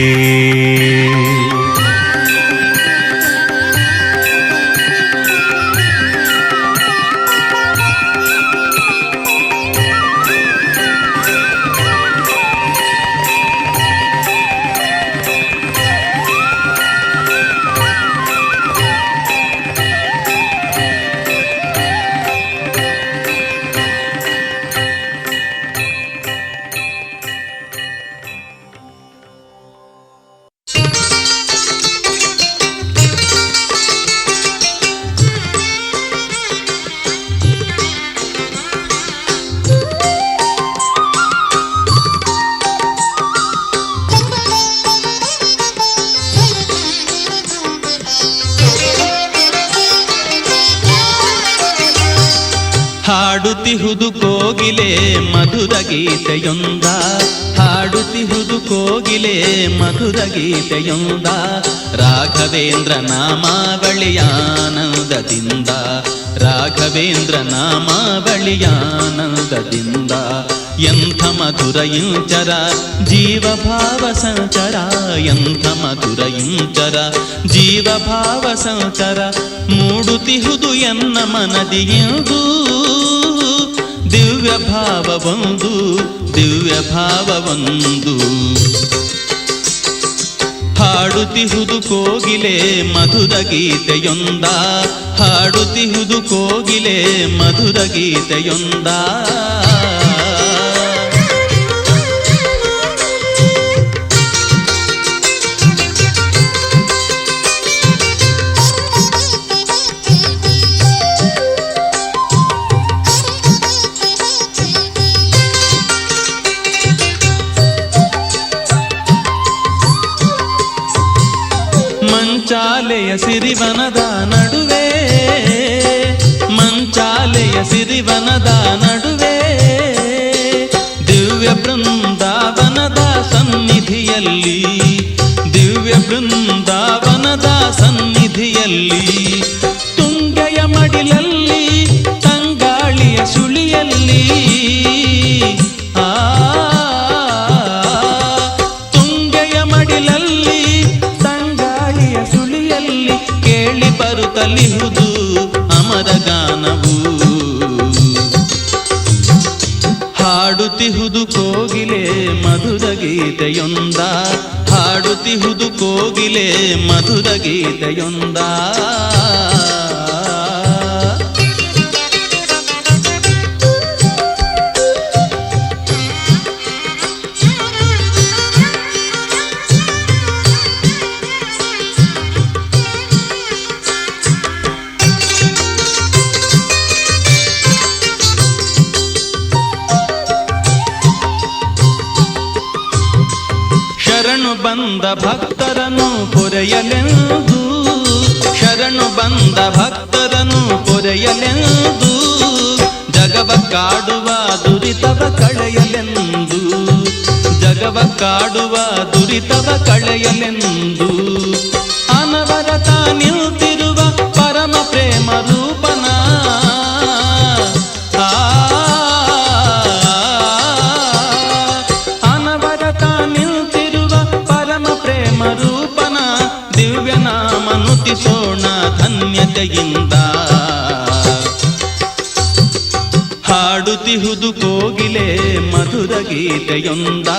ಹಾಡುತ್ತಿಹುದು ಕೋಗಿಲೆ ಮಧುರ ಗೀತೆಯೊಂದ, ಹಾಡುತ್ತಿಹುದು ಕೋಗಿಲೆ ಮಧುರ ಗೀತೆಯೊಂದ, ರಾಘವೇಂದ್ರ ನಾಮಾವಳಿಯಾನಂದದಿಂದ, ರಾಘವೇಂದ್ರ ನಾಮಾವಳಿಯಾನಂದದಿಂದ. ಎಂಥ ಮಧುರ ಇಂಚರ ಜೀವಭಾವ ಸಂಚರ, ಎಂಥ ಮಧುರ ಇಂಚರ ಜೀವಭಾವ ಸಂಚರ, ಮೂಡುತ್ತಿಹುದು ಎನ್ನ ಮನದಿಯೆಂದು ದಿವ್ಯ ಭಾವವೊಂದು, ದಿವ್ಯ ಭಾವವೊಂದು. ಹಾಡುತ್ತಿಹುದು ಕೋಗಿಲೆ ಮಧುರ ಗೀತೆಯೊಂದ, ಹಾಡುತ್ತಿಹುದು ಕೋಗಿಲೆ ಮಧುರ ಗೀತೆಯೊಂದ. ಮಂಚಾಲೆಯ ಸಿರಿವನದ ನಡುವೆ, ಮಂಚಾಲೆಯ ಸಿರಿವನದ ನಡುವೆ, ದಿವ್ಯ ಬೃಂದಾವನದ ಸನ್ನಿಧಿಯಲ್ಲಿ, ದಿವ್ಯ ಬೃಂದಾವನದ ಸನ್ನಿಧಿಯಲ್ಲಿ, ತುಂಗೆಯ ಮಡಿಲಲ್ಲಿ ತಂಗಾಳಿಯ ಸುಳಿಯಲ್ಲಿ, ಆ ತುಂಗೆಯ ಮಡಿಲಲ್ಲಿ ಸುಳಿಯಲ್ಲಿ ಕೇಳಿ ಬರುತ್ತಲಿಹುದು ಅಮರ ಗಾನವು. ಹಾಡುತ್ತಿಹುದು ಕೋಗಿಲೆ ಮಧುರ ಗೀತೆಯೊಂದ, ಹಾಡುತ್ತಿಹುದು ಕೋಗಿಲೆ ಮಧುರ ಗೀತೆಯೊಂದ. ಶರಣು ಬಂದ ಭಕ್ತರನ್ನು ಪೊರೆಯಲೆಂದು, ಶರಣು ಬಂದ ಭಕ್ತರನ್ನು ಪೊರೆಯಲೆಂದು, ಜಗವ ಕಾಡುವ ದುರಿತವ ಕಳೆಯಲೆಂದು, ಜಗವ ಕಾಡುವ ದುರಿತವ ಕಳೆಯಲೆಂದು, ಅನವರತ ನಿಂತಿರುವ ಪರಮ ಪ್ರೇಮ ರೂಪನ, ರೂಪನ ದಿವ್ಯ ನಾಮ ನುತಿಸೋಣ ಧನ್ಯತೆಯಿಂದ. ಹಾಡುತ್ತಿಹುದು ಕೋಗಿಲೆ ಮಧುರ ಗೀತೆಯೊಂದ,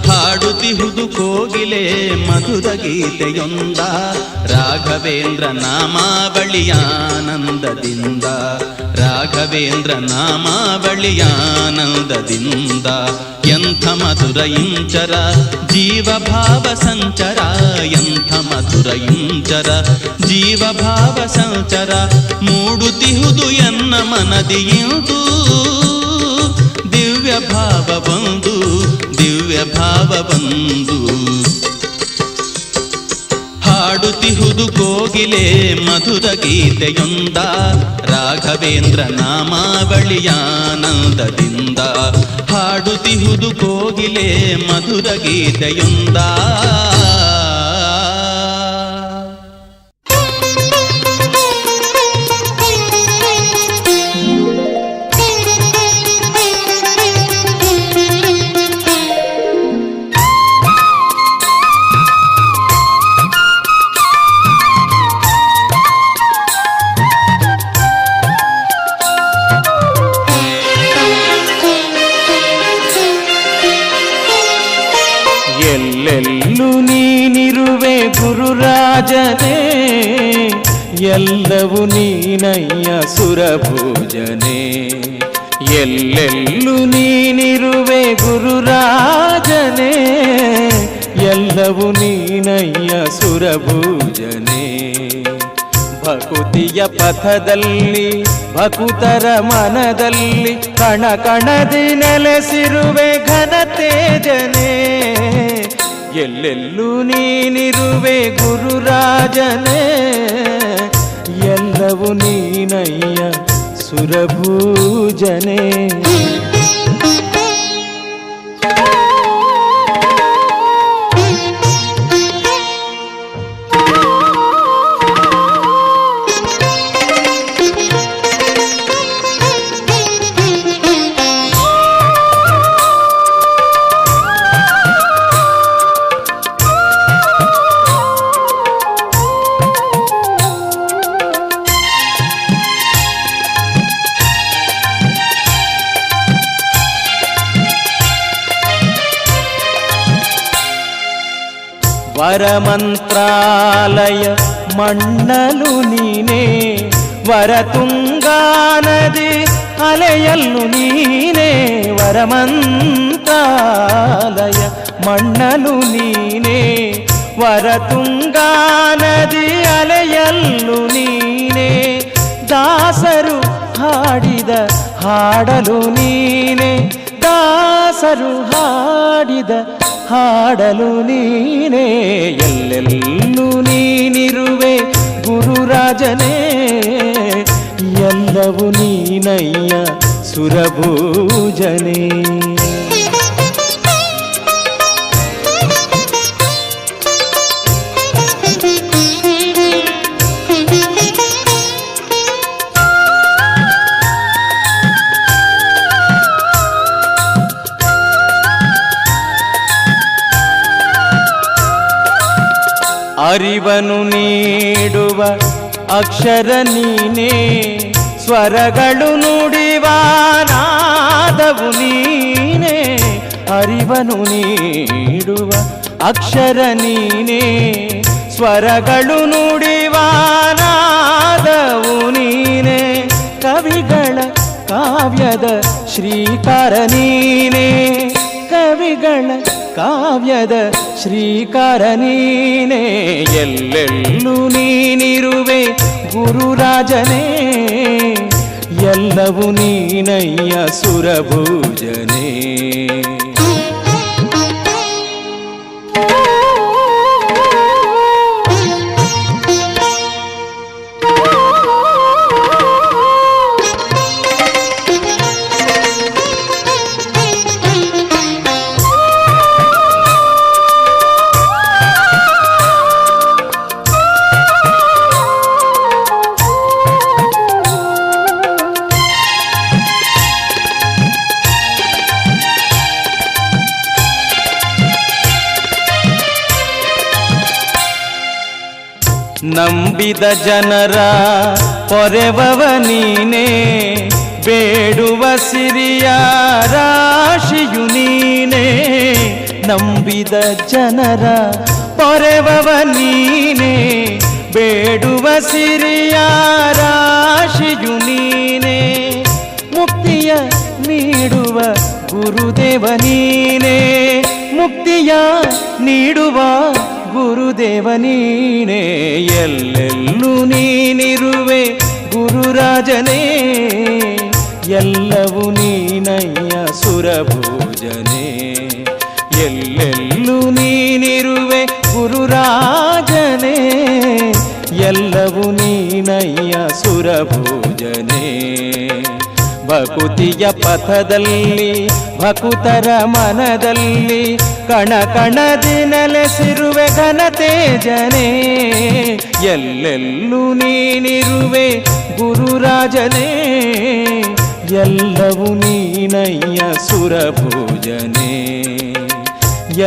ಹಾಡುತ್ತಿಹುದು ಕೋಗಿಲೆ ಮಧುರ ಗೀತೆಯೊಂದ, ರಾಘವೇಂದ್ರ ನಾಮಾವಳಿಯಾನಂದದಿಂದ, ರಾಘವೇಂದ್ರ ನಾಮಾವಳಿಯಾನಂದದಿಂದ. ಎಂಥ ಮಧುರ ಇಂಚರ ಜೀವಭಾವ ಸಂಚರ, ಎಂಥ ಮಧುರ ಇಂಚರ ಜೀವಭಾವ ಸಂಚರ, ಮೂಡುತ್ತಿಹುದು ಎನ್ನ ಮನದಿಯುವುದು ದಿವ್ಯ ಭಾವವೊಂದು, ದಿವ್ಯ ಭಾವವೊಂದು. ಹಾಡುತ್ತಿಹುದು ಕೋಗಿಲೆ ಮಧುರ ಗೀತೆಯೊಂದ, ರಾಘವೇಂದ್ರ ನಾಮಾವಳಿಯಾನಂದದಿಂದ, ಹಾಡುತ್ತಿಹುದು ಕೋಗಿಲೆ ಮಧುರ ಗೀತೆಯೊಂದ. ಎಲ್ಲೆಲ್ಲೂ ನೀನಿರುವೆ ಗುರುರಾಜನೇ, ಎಲ್ಲವೂ ನೀನಯ್ಯ ಸುರಭೋಜನೆ. ಎಲ್ಲೆಲ್ಲೂ ನೀನಿರುವೆ ಗುರುರಾಜನೇ, ಎಲ್ಲವೂ ನೀನಯ್ಯ ಸುರಭೋಜನೆ. ಭಕುತಿಯ ಪಥದಲ್ಲಿ ಭಕುತರ ಮನದಲ್ಲಿ ಕಣ ಕಣದಿ ನೆಲೆಸಿರುವೆ ಘನ ತೇಜನೆ. ಎಲ್ಲೆಲ್ಲೂ ನೀನಿರುವೆ ಗುರುರಾಜನೇ, ಎಲ್ಲವೂ ನೀನಯ್ಯ ಸುರಭೂಜನೆ. ವರಮಂತ್ರಾಲಯ ಮಣ್ಣಲು ನೀನೇ, ವರತುಂಗಾ ನದಿ ಅಲೆಯಲ್ಲು ನೀನೇ. ವರಮಂತ್ರಾಲಯ ಮಣ್ಣಲು ನೀನೇ, ವರತುಂಗಾ ನದಿ ಅಲೆಯಲ್ಲು ನೀನೇ. ದಾಸರು ಹಾಡಿದ ಹಾಡಲು ನೀನೇ, ದಾಸರು ಹಾಡಿದ ಹಾಡಲು ನೀನೇ. ಎಲ್ಲೆಲ್ಲೂ ನೀನಿರುವೆ ಗುರುರಾಜನೇ, ಎಲ್ಲವೂ ನೀನಯ್ಯ ಸುರಭೂಜನೆ. ಅರಿವನು ನೀಡುವ ಅಕ್ಷರ ನೀನೇ, ಸ್ವರಗಳು ನುಡಿವ ನಾದವು ನೀನೇ. ಅರಿವನು ನೀಡುವ ಅಕ್ಷರ ನೀನೇ, ಸ್ವರಗಳು ನುಡಿವ ನಾದವು ನೀನೇ. ಕವಿಗಳ ಕಾವ್ಯದ ಶ್ರೀಕಾರ ನೀನೇ, ಕವಿಗಳ ಕಾವ್ಯದ ಶ್ರೀಕಾರ ನೀನೇ. ಎಲ್ಲೆಲ್ಲೂ ನೀನಿರುವೆ ಗುರುರಾಜನೇ, ಎಲ್ಲವೂ ನೀನಯ್ಯ ಸುರಭೂಜನೆ. ನಂಬಿದ ಜನರ ಪೊರೆವವ ನೀನೇ, ಬೇಡುವ ಸಿರಿಯ ರಾಶಿಯು ನೀನೇ. ನಂಬಿದ ಜನರ ಪೊರೆವವ ನೀನೇ, ಬೇಡುವ ಸಿರಿಯ ರಾಶಿಯು ನೀನೇ. ಮುಕ್ತಿಯ ನೀಡುವ ಗುರುದೇವ ನೀನೇ, ಮುಕ್ತಿಯ ನೀಡುವ ಗುರುದೇವ ನೀನೇ. ಎಲ್ಲೆಲ್ಲೂ ನೀನಿರುವೆ ಗುರುರಾಜನೇ, ಎಲ್ಲವೂ ನೀನಯ್ಯ ಸುರಭೋಜನೆ. ಎಲ್ಲೆಲ್ಲೂ ನೀನಿರುವೆ ಗುರುರಾಜನೇ, ಎಲ್ಲವೂ ನೀನಯ್ಯ ಸುರಭೋಜನೆ. ಭಕುತಿಯ ಪಥದಲ್ಲಿ ಭಕುತರ ಮನದಲ್ಲಿ ಕಣ ಕಣದಿ ನೆಲೆಸಿರುವೆ ಘನ ತೇಜನೆ. ಎಲ್ಲೆಲ್ಲೂ ನೀನಿರುವೆ ಗುರುರಾಜನೇ, ಎಲ್ಲವೂ ನೀನಯ್ಯ ಸುರಭೋಜನೆ.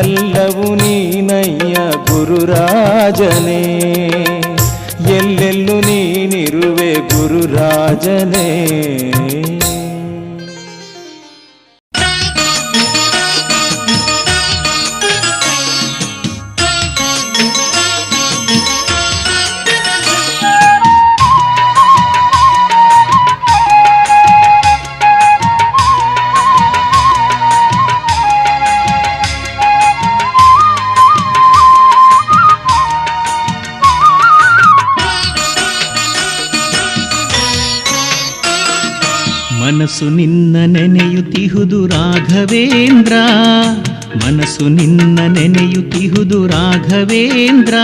ಎಲ್ಲವೂ ನೀನಯ್ಯ ಗುರುರಾಜನೇ, ಎಲ್ಲೆಲ್ಲೂ ನೀನಿರುವೆ ಗುರುರಾಜನೇ. ಮನಸ್ಸು ನಿನ್ನ ನೆನೆಯುತ್ತಿಹುದು ರಾಘವೇಂದ್ರ, ಮನಸ್ಸು ನಿನ್ನ ನೆನೆಯುತ್ತಿಹುದು ರಾಘವೇಂದ್ರ.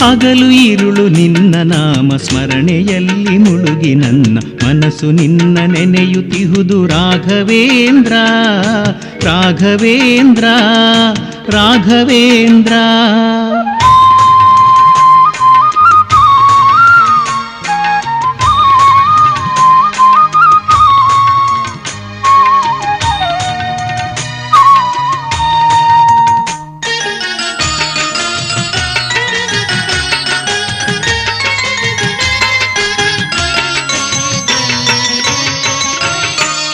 ಹಗಲು ಇರುಳು ನಿನ್ನ ನಾಮ ಸ್ಮರಣೆಯಲ್ಲಿ ಮುಳುಗಿ ನನ್ನ ಮನಸ್ಸು ನಿನ್ನ ನೆನೆಯುತ್ತಿಹುದು ರಾಘವೇಂದ್ರ, ರಾಘವೇಂದ್ರ, ರಾಘವೇಂದ್ರ.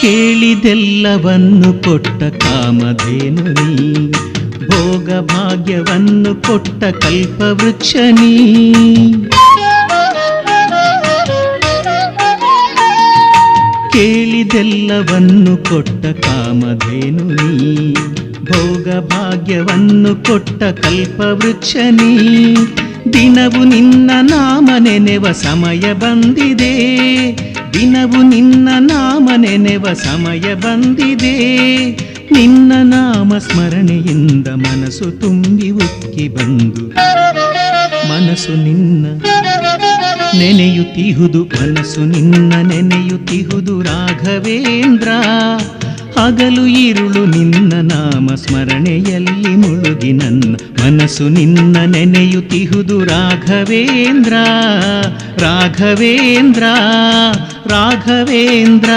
ಕೇಳಿದೆಲ್ಲವನ್ನು ಕೊಟ್ಟ ಕಾಮಧೇನು ನೀ, ಭೋಗ ಭಾಗ್ಯವನ್ನು ಕೊಟ್ಟ ಕಲ್ಪವೃಕ್ಷ ನೀ. ಕೇಳಿದೆಲ್ಲವನ್ನು ಕೊಟ್ಟ ಕಾಮಧೇನು ನೀ, ಭೋಗ ಭಾಗ್ಯವನ್ನು ಕೊಟ್ಟ ಕಲ್ಪವೃಕ್ಷ ನೀ. ದಿನವು ನಿನ್ನ ನಾಮ ನೆನೆವ ಸಮಯ ಬಂದಿದೆ, ದಿನವು ನಿನ್ನ ನಾಮ ನೆನೆವ ಸಮಯ ಬಂದಿದೆ. ನಿನ್ನ ನಾಮ ಸ್ಮರಣೆಯಿಂದ ಮನಸ್ಸು ತುಂಬಿ ಉಕ್ಕಿ ಬಂದು ಮನಸ್ಸು ನಿನ್ನ ನೆನೆಯುತ್ತಿಹುದು, ಮನಸ್ಸು ನಿನ್ನ ನೆನೆಯುತ್ತಿಹುದು ರಾಘವೇಂದ್ರ. ಹಗಲು ಇರುಳು ನಿನ್ನ ನಾಮ ಸ್ಮರಣೆಯಲ್ಲಿ ಮುಳುಗಿ ನನ್ನ ಮನಸ್ಸು ನಿನ್ನ ನೆನೆಯುತ್ತಿಹುದು ರಾಘವೇಂದ್ರ, ರಾಘವೇಂದ್ರ, ರಾಘವೇಂದ್ರ.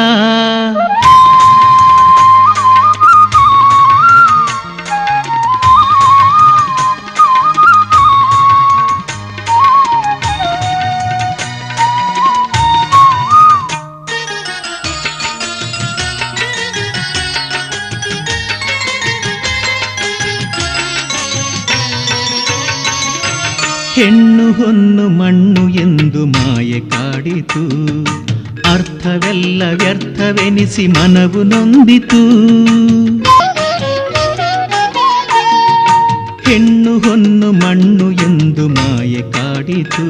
ಹೆಣ್ಣು ಹೊನ್ನು ಮಣ್ಣು ಎಂದು ಮಾಯೆ ಕಾಡಿತು, ಅರ್ಥವೆಲ್ಲ ವ್ಯರ್ಥವೆನಿಸಿ ಮನವು ನೊಂದಿತು. ಹೆಣ್ಣು ಹೊನ್ನು ಮಣ್ಣು ಎಂದು ಮಾಯೆ ಕಾಡಿತು,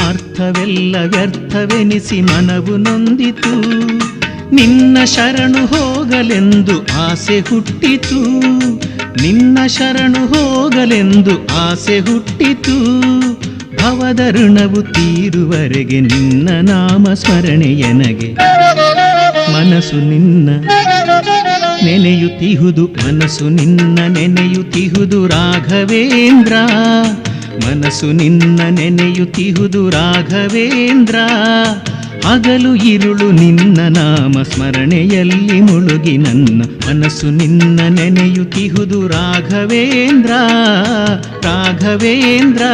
ಅರ್ಥವೆಲ್ಲ ವ್ಯರ್ಥವೆನಿಸಿ ಮನವು ನೊಂದಿತು. ನಿನ್ನ ಶರಣು ಹೋಗಲೆಂದು ಆಸೆ ಹುಟ್ಟಿತು, ನಿನ್ನ ಶರಣು ಹೋಗಲೆಂದು ಆಸೆ ಹುಟ್ಟಿತು. ಭವದ ಋಣವು ತೀರುವರೆಗೆ ನಿನ್ನ ನಾಮ ಸ್ಮರಣೆಯನಗೆ ಮನಸ್ಸು ನಿನ್ನ ನೆನೆಯುತ್ತಿಹುದು, ಮನಸ್ಸು ನಿನ್ನ ನೆನೆಯುತ್ತಿಹುದು ರಾಘವೇಂದ್ರ, ಮನಸ್ಸು ನಿನ್ನ ನೆನೆಯುತ್ತಿಹುದು ರಾಘವೇಂದ್ರ. ಹಗಲು ಇರುಳು ನಿನ್ನ ನಾಮ ಸ್ಮರಣೆಯಲ್ಲಿ ಮುಳುಗಿ ನನ್ನ ಮನಸ್ಸು ನಿನ್ನ ನೆನೆಯುತ್ತಿಹುದು ರಾಘವೇಂದ್ರ, ರಾಘವೇಂದ್ರ,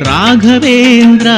ರಾಘವೇಂದ್ರ.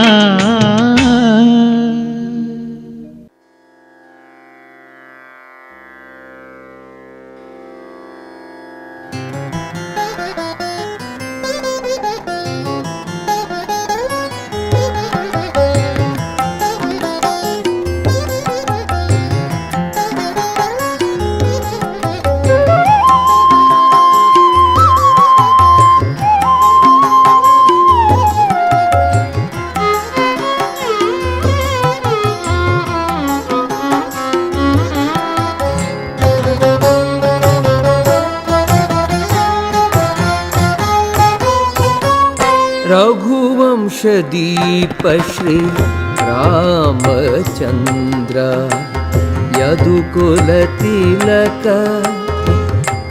रघुवंशदीप श्री रामचन्द्र यदुकुलतिलक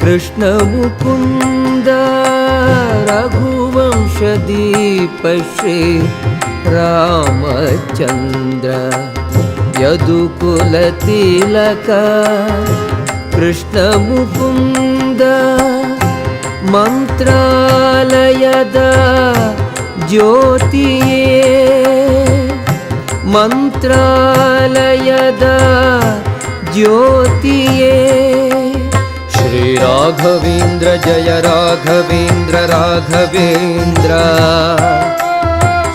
कृष्ण मुकुन्द रघुवंशदीप श्री रामचन्द्र यदुकुलतिलक कृष्ण मुकुन्द ಮಂತ್ರಾಲಯದ ಜ್ಯೋತಿಯೇ ಮಂತ್ರಾಲಯದ ಜ್ಯೋತಿಯೇ ಶ್ರೀ ರಾಘವೇಂದ್ರ ಜಯ ರಾಘವೇಂದ್ರ ರಾಘವೇಂದ್ರ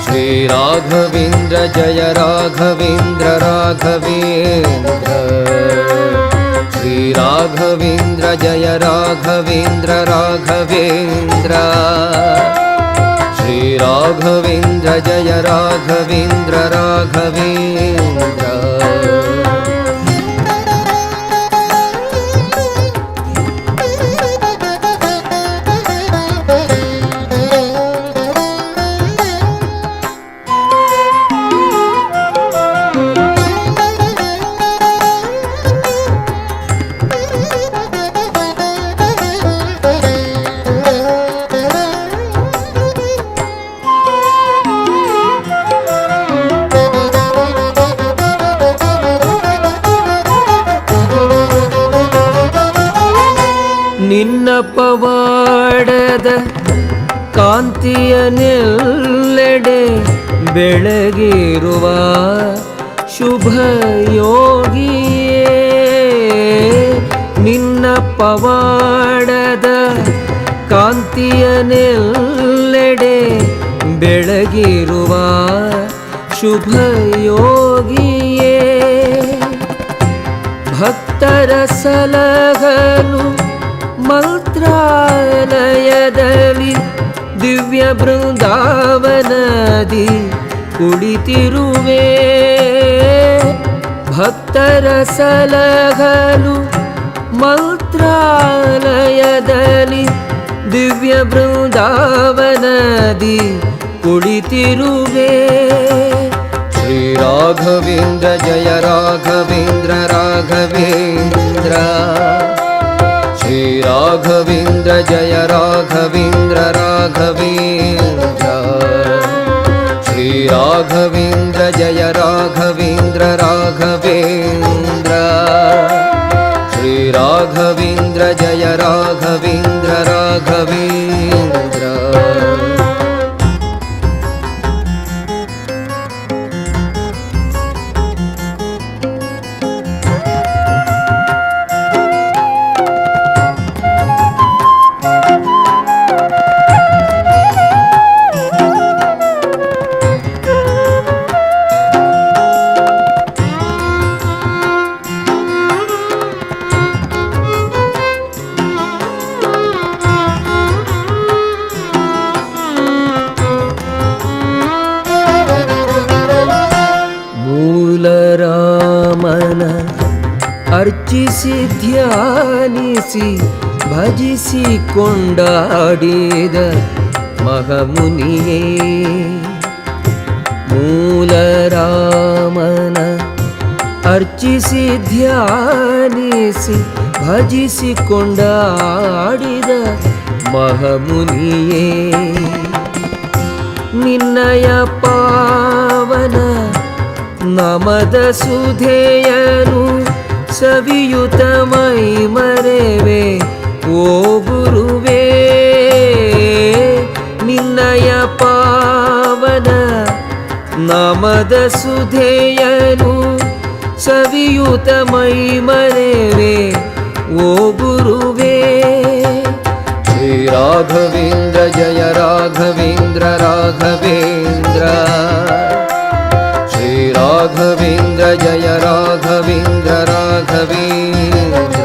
ಶ್ರೀ ರಾಘವೇಂದ್ರ ಜಯ ರಾಘವೇಂದ್ರ ರಾಘವೇಂದ್ರ ಶ್ರೀ ರಾಘವೇಂದ್ರ ಜಯ ರಾಘವೇಂದ್ರ ರಾಘವೇಂದ್ರ ಶ್ರೀ ರಾಘವೇಂದ್ರ ಜಯ ರಾಘವೇಂದ್ರ ರಾಘವೇಂದ್ರ ಪವಾಡದ ಕಾಂತಿಯನೆಲ್ಲೆಡೆ ಬೆಳಗಿರುವ ಶುಭ ಯೋಗಿಯೇ ನಿನ್ನ ಪವಾಡದ ಕಾಂತಿಯನೆಲ್ಲೆಡೆ ಬೆಳಗಿರುವ ಶುಭ ಯೋಗಿಯೇ ಭಕ್ತರ ಸಲಹನು ಮಂತ್ರಾಲಯದಲ್ಲಿ ದಿವ್ಯ ಬೃಂದಾವನದಿ ಕುಳಿತಿರುವೆ ಭಕ್ತರ ಸಲಹನು ಮಂತ್ರಾಲಯದಲ್ಲಿ ದಿವ್ಯ ಬೃಂದಾವನದಿ ಕುಳಿತಿರುವೆ ಶ್ರೀ ರಾಘವೇಂದ್ರ ಜಯ ರಾಘವೇಂದ್ರ ರಾಘವೇಂದ್ರ ಶ್ರೀ ರಾಘವೇಂದ್ರ ಜಯ ರಾಘವೇಂದ್ರ ರಾಘವೇಂದ್ರ ಶ್ರೀ ರಾಘವೇಂದ್ರ ಜಯ ರಾಘವೇಂದ್ರ ರಾಘವೇಂದ್ರ ಶ್ರೀ ರಾಘವೇಂದ್ರ ಜಯ ರಾಘವೇಂದ್ರ ರಾಘವೇಂದ್ರ ಮೂಲರಾಮನ ಅರ್ಚಿಸಿ ಧ್ಯಾನಿಸಿ ಭಜಿಸಿ ಕೊಂಡಾಡಿದ ಮಹಾಮುನಿಯೇ ಮೂಲರಾಮನ ಅರ್ಚಿಸಿ ಧ್ಯಾನಿಸಿ ಭಜಿಸಿ ಕೊಂಡಾಡಿದ ಮಹಾಮುನಿಯೇ ನಿನ್ನಯ ಪಾವನ ನಮದ ಸುಧೆಯನು ಸವಿಯುತ ಮೈ ಮರೆವೆ ಓ ಗುರುವೇ ನಿನ್ನಯ ಪಾವನ ನಮದ ಸುಧೆಯನು ಸವಿಯುತ ಮೈ ಮರೆವೆ ಓ ಗುರುವೇ ಶ್ರೀ ರಾಘವೇಂದ್ರ ಜಯ ರಾಘವೇಂದ್ರ ರಾಘವೇಂದ್ರ ಶ್ರೀ ರಾಘವೇಂದ್ರ ಜಯ ರಾಘವೇಂದ್ರ ರಾಘವೇಂದ್ರ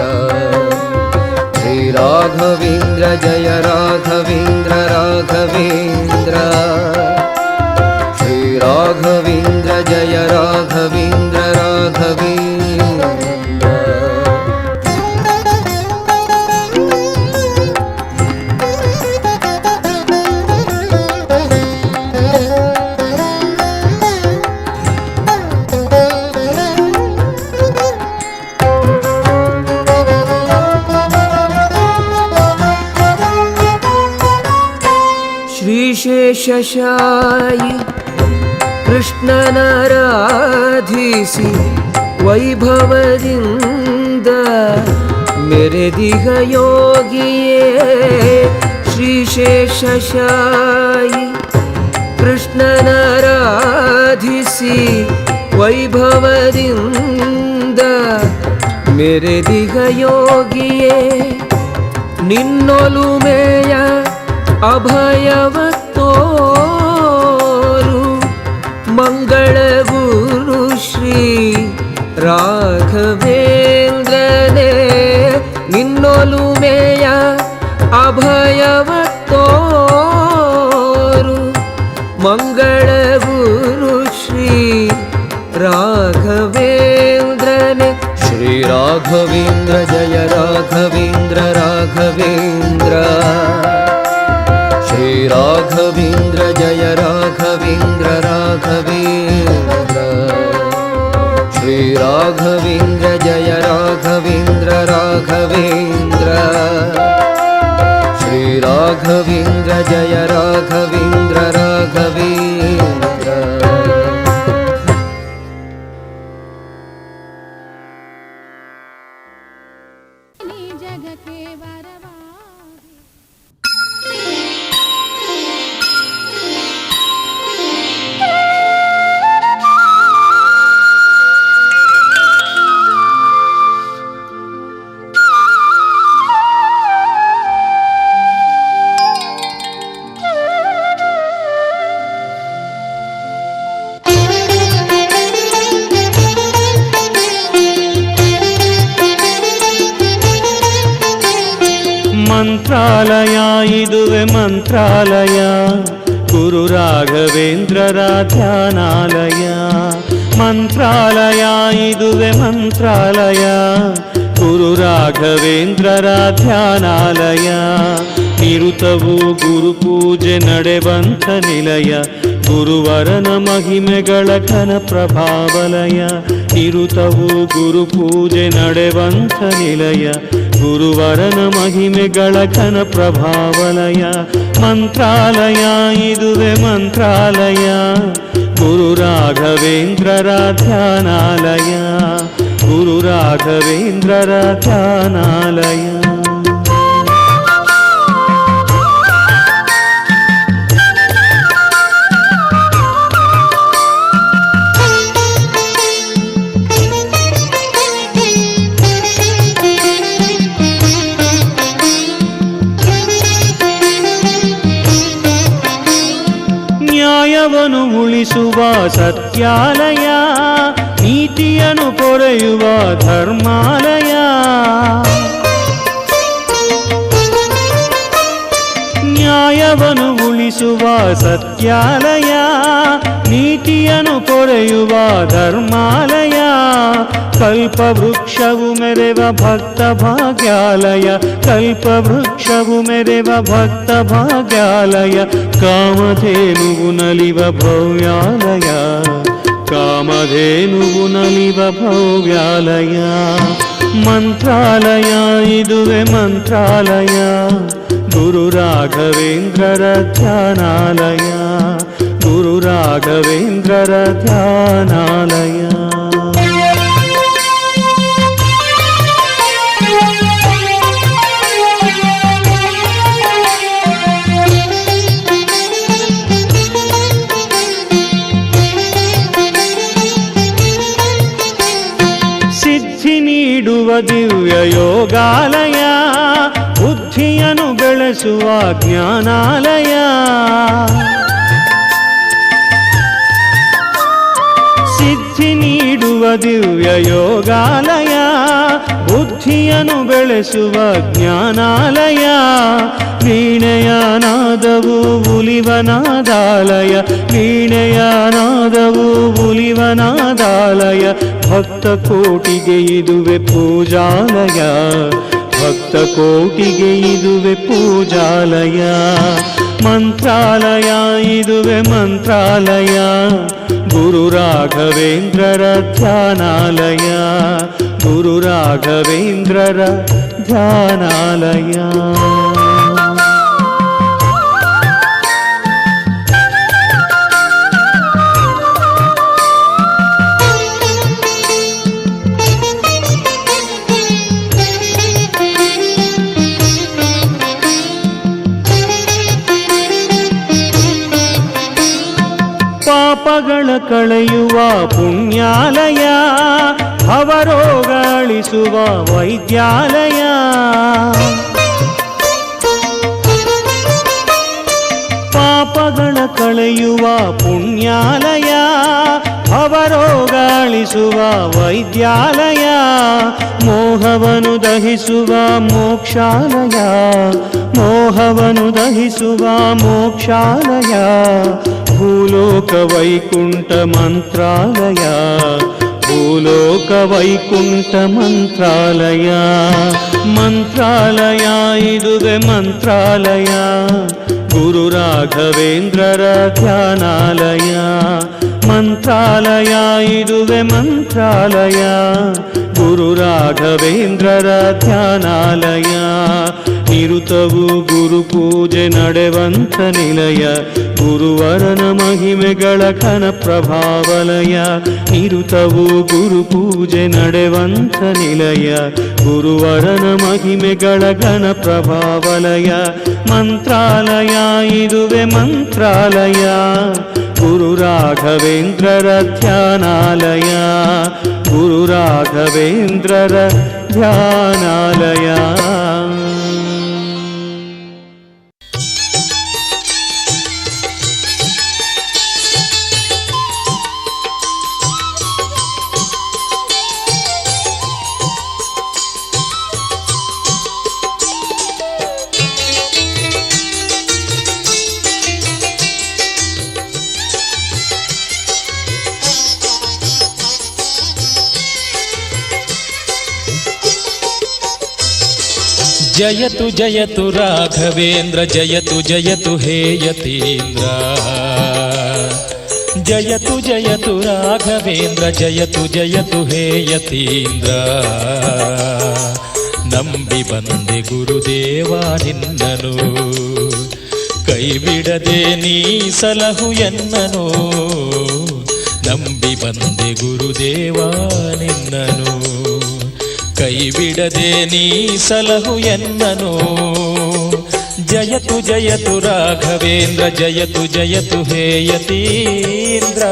ಶ್ರೀ ರಾಘವೇಂದ್ರ ಜಯ ರಾಘವೇಂದ್ರ ರಾಘವೇಂದ್ರ ಶ್ರೀ ರಾಘವೇಂದ್ರ ಜಯ ರಾಘವೇಂದ್ರ ರಾಘವೇಂದ್ರ ಶ್ರೀಶೇಷಶಾಯಿ ಕೃಷ್ಣನಾರಾಧಿಸಿ ವೈಭವದಿಂದ ಮೆರೆದಿಹ ಯೋಗಿಯೇ ಶ್ರೀಶೇಷಶಾಯಿ ಕೃಷ್ಣನಾರಾಧಿಸಿ ವೈಭವದಿಂದ ಮೆರೆದಿಹ ಯೋಗಿಯೇ ನಿನ್ನೊಲುಮೆಯ ಅಭಯವ ತೋರು ಮಂಗಳ ಗುರು ಶ್ರೀ ರಾಘವೇಂದ್ರನೇ ನಿನ್ನೊಲುಮೆಯ ಅಭಯವ ತೋರು ಮಂಗಳ ಗುರು ಶ್ರೀ ರಾಘವೇಂದ್ರನೇ ಶ್ರೀ ರಾಘವೇಂದ್ರ ಜಯ ರಾಘವೇಂದ್ರ ರಾಘವೇಂದ್ರ ಶ್ರೀ ರಾಘವೇಂದ್ರ ಜಯ ರಾಘವೇಂದ್ರ ರಾಘವೇಂದ್ರ ಶ್ರೀ ರಾಘವೇಂದ್ರ ಜಯ ರಾಘವೇಂದ್ರ ರಾಘವೇಂದ್ರ ಶ್ರೀ ರಾಘವೇಂದ್ರ ಜಯ ರಾಘವೇಂದ್ರ ರಾಘವೇಂದ್ರ ಜಗಕ್ಕೆ ವರವಾಗಿ ಮಂತ್ರಾಲಯ ಇದುವೆ ಮಂತ್ರಾಲಯ ಗುರು ರಾಘವೇಂದ್ರರ ಧ್ಯಾನಾಲಯ ಮಂತ್ರಾಲಯ ಇದುವೆ ಮಂತ್ರಾಲಯ ಗುರು ರಾಘವೇಂದ್ರರ ಧ್ಯಾನಾಲಯ ನಿರುತವು ಗುರು ಪೂಜೆ ನಡೆವಂಥ ನಿಲಯ ಗುರುವರನ ಮಹಿಮೆಗಳ ಘನ ಪ್ರಭಾವಲಯ ನಿರುತವು ಗುರು ಪೂಜೆ ನಡೆವಂಥ ನಿಲಯ ಗುರುವರನ ಮಹಿಮೆಗಳ ಘನ ಪ್ರಭಾವಲಯ ಮಂತ್ರಾಲಯ ಇದುವೆ ಮಂತ್ರಾಲಯ ಗುರು ರಾಘವೇಂದ್ರರ ಧ್ಯಾನಾಲಯ ಗುರು ರಾಘವೇಂದ್ರರ ಧ್ಯಾನಾಲಯ ನ್ಯಾಯವನ್ನು ಉಳಿಸುವ ಸತ್ಯಾಲಯ ನೀತಿಯನ್ನು ಪೊರೆಯುವ ಧರ್ಮಾಲಯ ನ್ಯಾಯವನ್ನು ಉಳಿಸುವ ಸತ್ಯಾಲಯ ನೀತಿಯನ್ನು ಪೊರೆಯುವ ಧರ್ಮಾಲಯ ಕಲ್ಪವೃಕ್ಷವು ಮೆರೆವ ಭಕ್ತ ಭಾಗ್ಯಾಲಯ ಕಲ್ಪವೃಕ್ಷವು ಮೆರೆವ ಭಕ್ತ ಭಾಗ್ಯಾಲಯ ಕಾಮಧೇನುವು ನಲಿವ ಭವ್ಯಾಲಯ ಕಾಮಧೇನುವು ನಲಿವ ಭವ್ಯಾಲಯ ಮಂತ್ರಾಲಯ ಇದುವೆ ಮಂತ್ರಾಲಯ ಗುರು ರಾಘವೇಂದ್ರರ ಧ್ಯಾನಾಲಯ ಗುರು ರಾಘವೇಂದ್ರರ ಧ್ಯಾನಾಲಯ ನೀಡುವ ದಿವ್ಯ ಯೋಗಾಲಯ ಬುದ್ಧಿಯನ್ನು ಬೆಳೆಸುವ ಜ್ಞಾನಾಲಯ ಸಿದ್ಧಿ ನೀಡುವ ದಿವ್ಯ ಯೋಗಾಲಯ ಬುದ್ಧಿಯನ್ನು ಬೆಳೆಸುವ ಜ್ಞಾನಾಲಯ ವೀಣೆಯ ನಾದವು ಉಲಿವನಾದಾಲಯ ವೀಣೆಯ ನಾದವು ಉಲಿವನಾದಾಲಯ ಭಕ್ತ ಕೋಟಿಗೆ ಇದುವೆ ಪೂಜಾಲಯ ಭಕ್ತ ಕೋಟಿಗೆ ಇದುವೆ ಪೂಜಾಲಯ ಮಂತ್ರಾಲಯ ಇದುವೆ ಮಂತ್ರಾಲಯ ಗುರು ರಾಘವೇಂದ್ರರ ಧ್ಯಾನಾಲಯ ಗುರು ರಾಘವೇಂದ್ರರ ಧ್ಯಾನಾಲಯ ಪಾಪಗಳ ಕಳೆಯುವ ಪುಣ್ಯಾಲಯ ಭವರೋಗ ಅಳಿಸುವ ವೈದ್ಯಾಲಯ ಪಾಪಗಳ ಕಳೆಯುವ ಪುಣ್ಯಾಲಯ ಭವರೋಗ ಅಳಿಸುವ ವೈದ್ಯಾಲಯ ಮೋಹವನ್ನು ದಹಿಸುವ ಮೋಕ್ಷಾಲಯ ಮೋಹವನ್ನು ದಹಿಸುವ ಮೋಕ್ಷಾಲಯ ಭೂಲೋಕ ವೈಕುಂಠ ಮಂತ್ರಾಲಯ ಭೂಲೋಕ ವೈಕುಂಠ ಮಂತ್ರಾಲಯ ಮಂತ್ರಾಲಯ ಇದುವೆ ಮಂತ್ರಾಲಯ ಗುರು ರಾಘವೇಂದ್ರರ ಧ್ಯಾನಾಲಯ ಮಂತ್ರಾಲಯ ಇದುವೆ ಮಂತ್ರಾಲಯ ಗುರು ರಾಘವೇಂದ್ರರ ಧ್ಯಾನಾಲಯ ನಿರುತವು ಗುರು ಪೂಜೆ ನಡೆವಂಥ ನಿಲಯ ಗುರುವರನ ಮಹಿಮೆಗಳ ಘನ ಪ್ರಭಾವಲಯ ನಿರುತವು ಗುರು ಪೂಜೆ ನಡೆವಂಥ ನಿಲಯ ಗುರುವರನ ಮಹಿಮೆಗಳ ಘನ ಪ್ರಭಾವಲಯ ಮಂತ್ರಾಲಯ ಇದುವೆ ಮಂತ್ರಾಲಯ ಗುರು ರಾಘವೇಂದ್ರರ ಧ್ಯಾನಾಲಯ ಗುರು ರಾಘವೇಂದ್ರರ ಧ್ಯಾನಾಲಯ ಜಯತು ಜಯತು ರಾಘವೇಂದ್ರ ಜಯತು ಜಯತು ಹೇ ಯತೀಂದ್ರ ಜಯತು ಜಯತು ರಾಘವೇಂದ್ರ ಜಯತು ಜಯತು ಹೇ ಯತೀಂದ್ರ ನಂಬಿ ಬಂದೆ ಗುರುದೇವ ನಿನ್ನನು ಕೈ ಬಿಡದೆ ನೀ ಸಲಹು ಎನ್ನನು ನಂಬಿ ಬಂದೆ ಗುರುದೇವ ನಿನ್ನನು ಕೈ ಬಿಡದೆ ನೀ ಸಲಹು ಎನ್ನನು ಜಯತು ಜಯತು ರಾಘವೇಂದ್ರ ಜಯತು ಜಯತು ಹೇ ಯತೀಂದ್ರ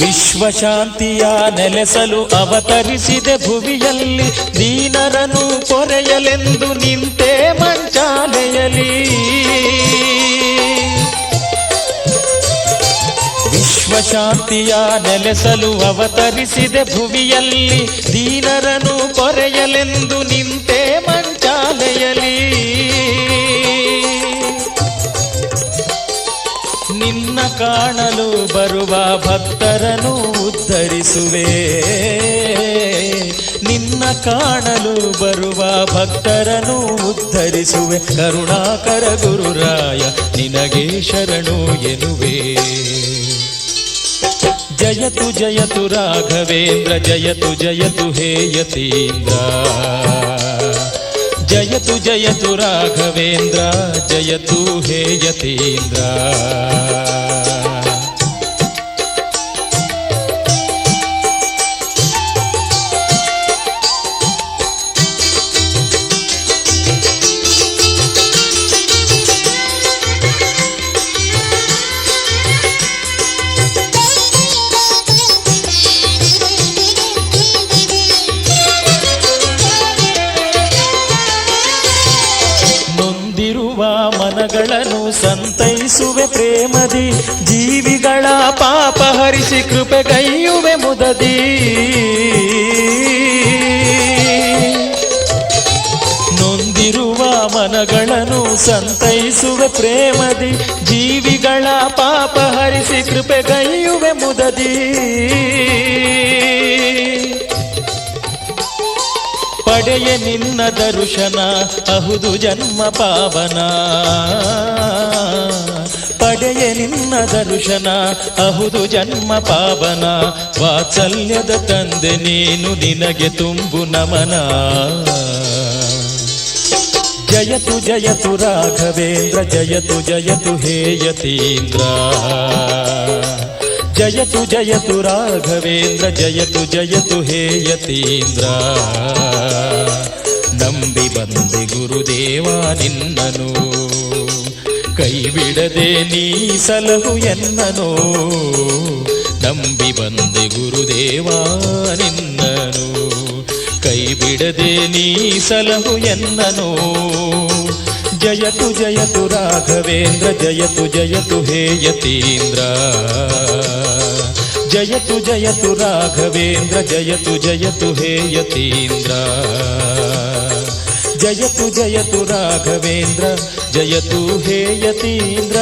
ವಿಶ್ವಶಾಂತಿಯ ನೆಲೆಸಲು ಅವತರಿಸಿದೆ ಭುವಿಯಲ್ಲಿ ದೀನರನು ಕೊರೆಯಲೆಂದು ನಿಂತೆ ಮಂಚಾಲೆಯಲಿ ವಿಶ್ವಶಾಂತಿಯ ನೆಲೆಸಲು ಅವತರಿಸಿದೆ ಭುವಿಯಲ್ಲಿ ದೀನರನು ಕೊರೆಯಲೆಂದು ನಿಂತೆ ಮಂಚಾಲೆಯಲಿ ನಿನ್ನ ಕಾಣಲು ಬರುವ ಭಕ್ತರನ್ನು ಉದ್ಧರಿಸುವೆ ನಿನ್ನ ಕಾಣಲು ಬರುವ ಭಕ್ತರನ್ನು ಉದ್ಧರಿಸುವೆ ಕರುಣಾಕರ ಗುರುರಾಯ ನಿನಗೆ ಶರಣು ಎನ್ನುವೆ ಜಯತು ಜಯತು ರಾಘವೇಂದ್ರ ಜಯತು ಜಯತು ಹೇ ಯತೀಂದ್ರ ಜಯತು ಜಯತು ರಾಘವೇಂದ್ರ ಜಯತು ಹೇ ಯತೀಂದ್ರ ಮನಗಳನ್ನು ಸಂತೈಸುವೆ ಪ್ರೇಮದಿ ಜೀವಿಗಳ ಪಾಪ ಹರಿಸಿ ಕೃಪೆಗೈಯುವೆ ಮುದದಿ ನೊಂದಿರುವ ಮನಗಳನ್ನು ಸಂತೈಸುವೆ ಪ್ರೇಮದಿ ಜೀವಿಗಳ ಪಾಪ ಹರಿಸಿ ಕೃಪೆಗೈಯುವೆ ಮುದದಿ ಪಡೆಯ ನಿನ್ನ ದರ್ಶನ ಅಹುದು ಜನ್ಮ ಪಾವನ ಪಡೆಯ ನಿನ್ನ ದರ್ಶನ ಅಹುದು ಜನ್ಮ ಪಾವನ ವಾತ್ಸಲ್ಯದ ತಂದೆ ನೀನು ನಿನಗೆ ತುಂಬು ನಮನ ಜಯತು ಜಯತು ರಾಘವೇಂದ್ರ ಜಯತು ಜಯತು ಹೇ ಯತೀಂದ್ರ ಜಯತು ಜಯತು ರಾಘವೇಂದ್ರ ಜಯತು ಜಯತು ಹೇ ಯತೀಂದ್ರ ನಂಬಿ ಬಂದೆ ಗುರುದೇವ ನಿನ್ನನು ಕೈ ಬಿಡದೆ ನೀ ಸಲಹು ಎನ್ನನು ನಂಬಿ ಬಂದೆ ಗುರುದೇವ ನಿನ್ನನು ಕೈ ಬಿಡದೆ ನೀ ಸಲಹು ಎನ್ನನು ಜಯತು ಜಯತು ರಾಘವೇಂದ್ರ ಜಯತು ಜಯತು ಹೇ ಯತೀಂದ್ರ ಜಯತು ಜಯತು ರಾಘವೇಂದ್ರ ಜಯತು ಜಯತು ಹೇ ಯತೀಂದ್ರ ಜಯತು ಜಯತು ರಾಘವೇಂದ್ರ ಜಯತು ಹೇ ಯತೀಂದ್ರ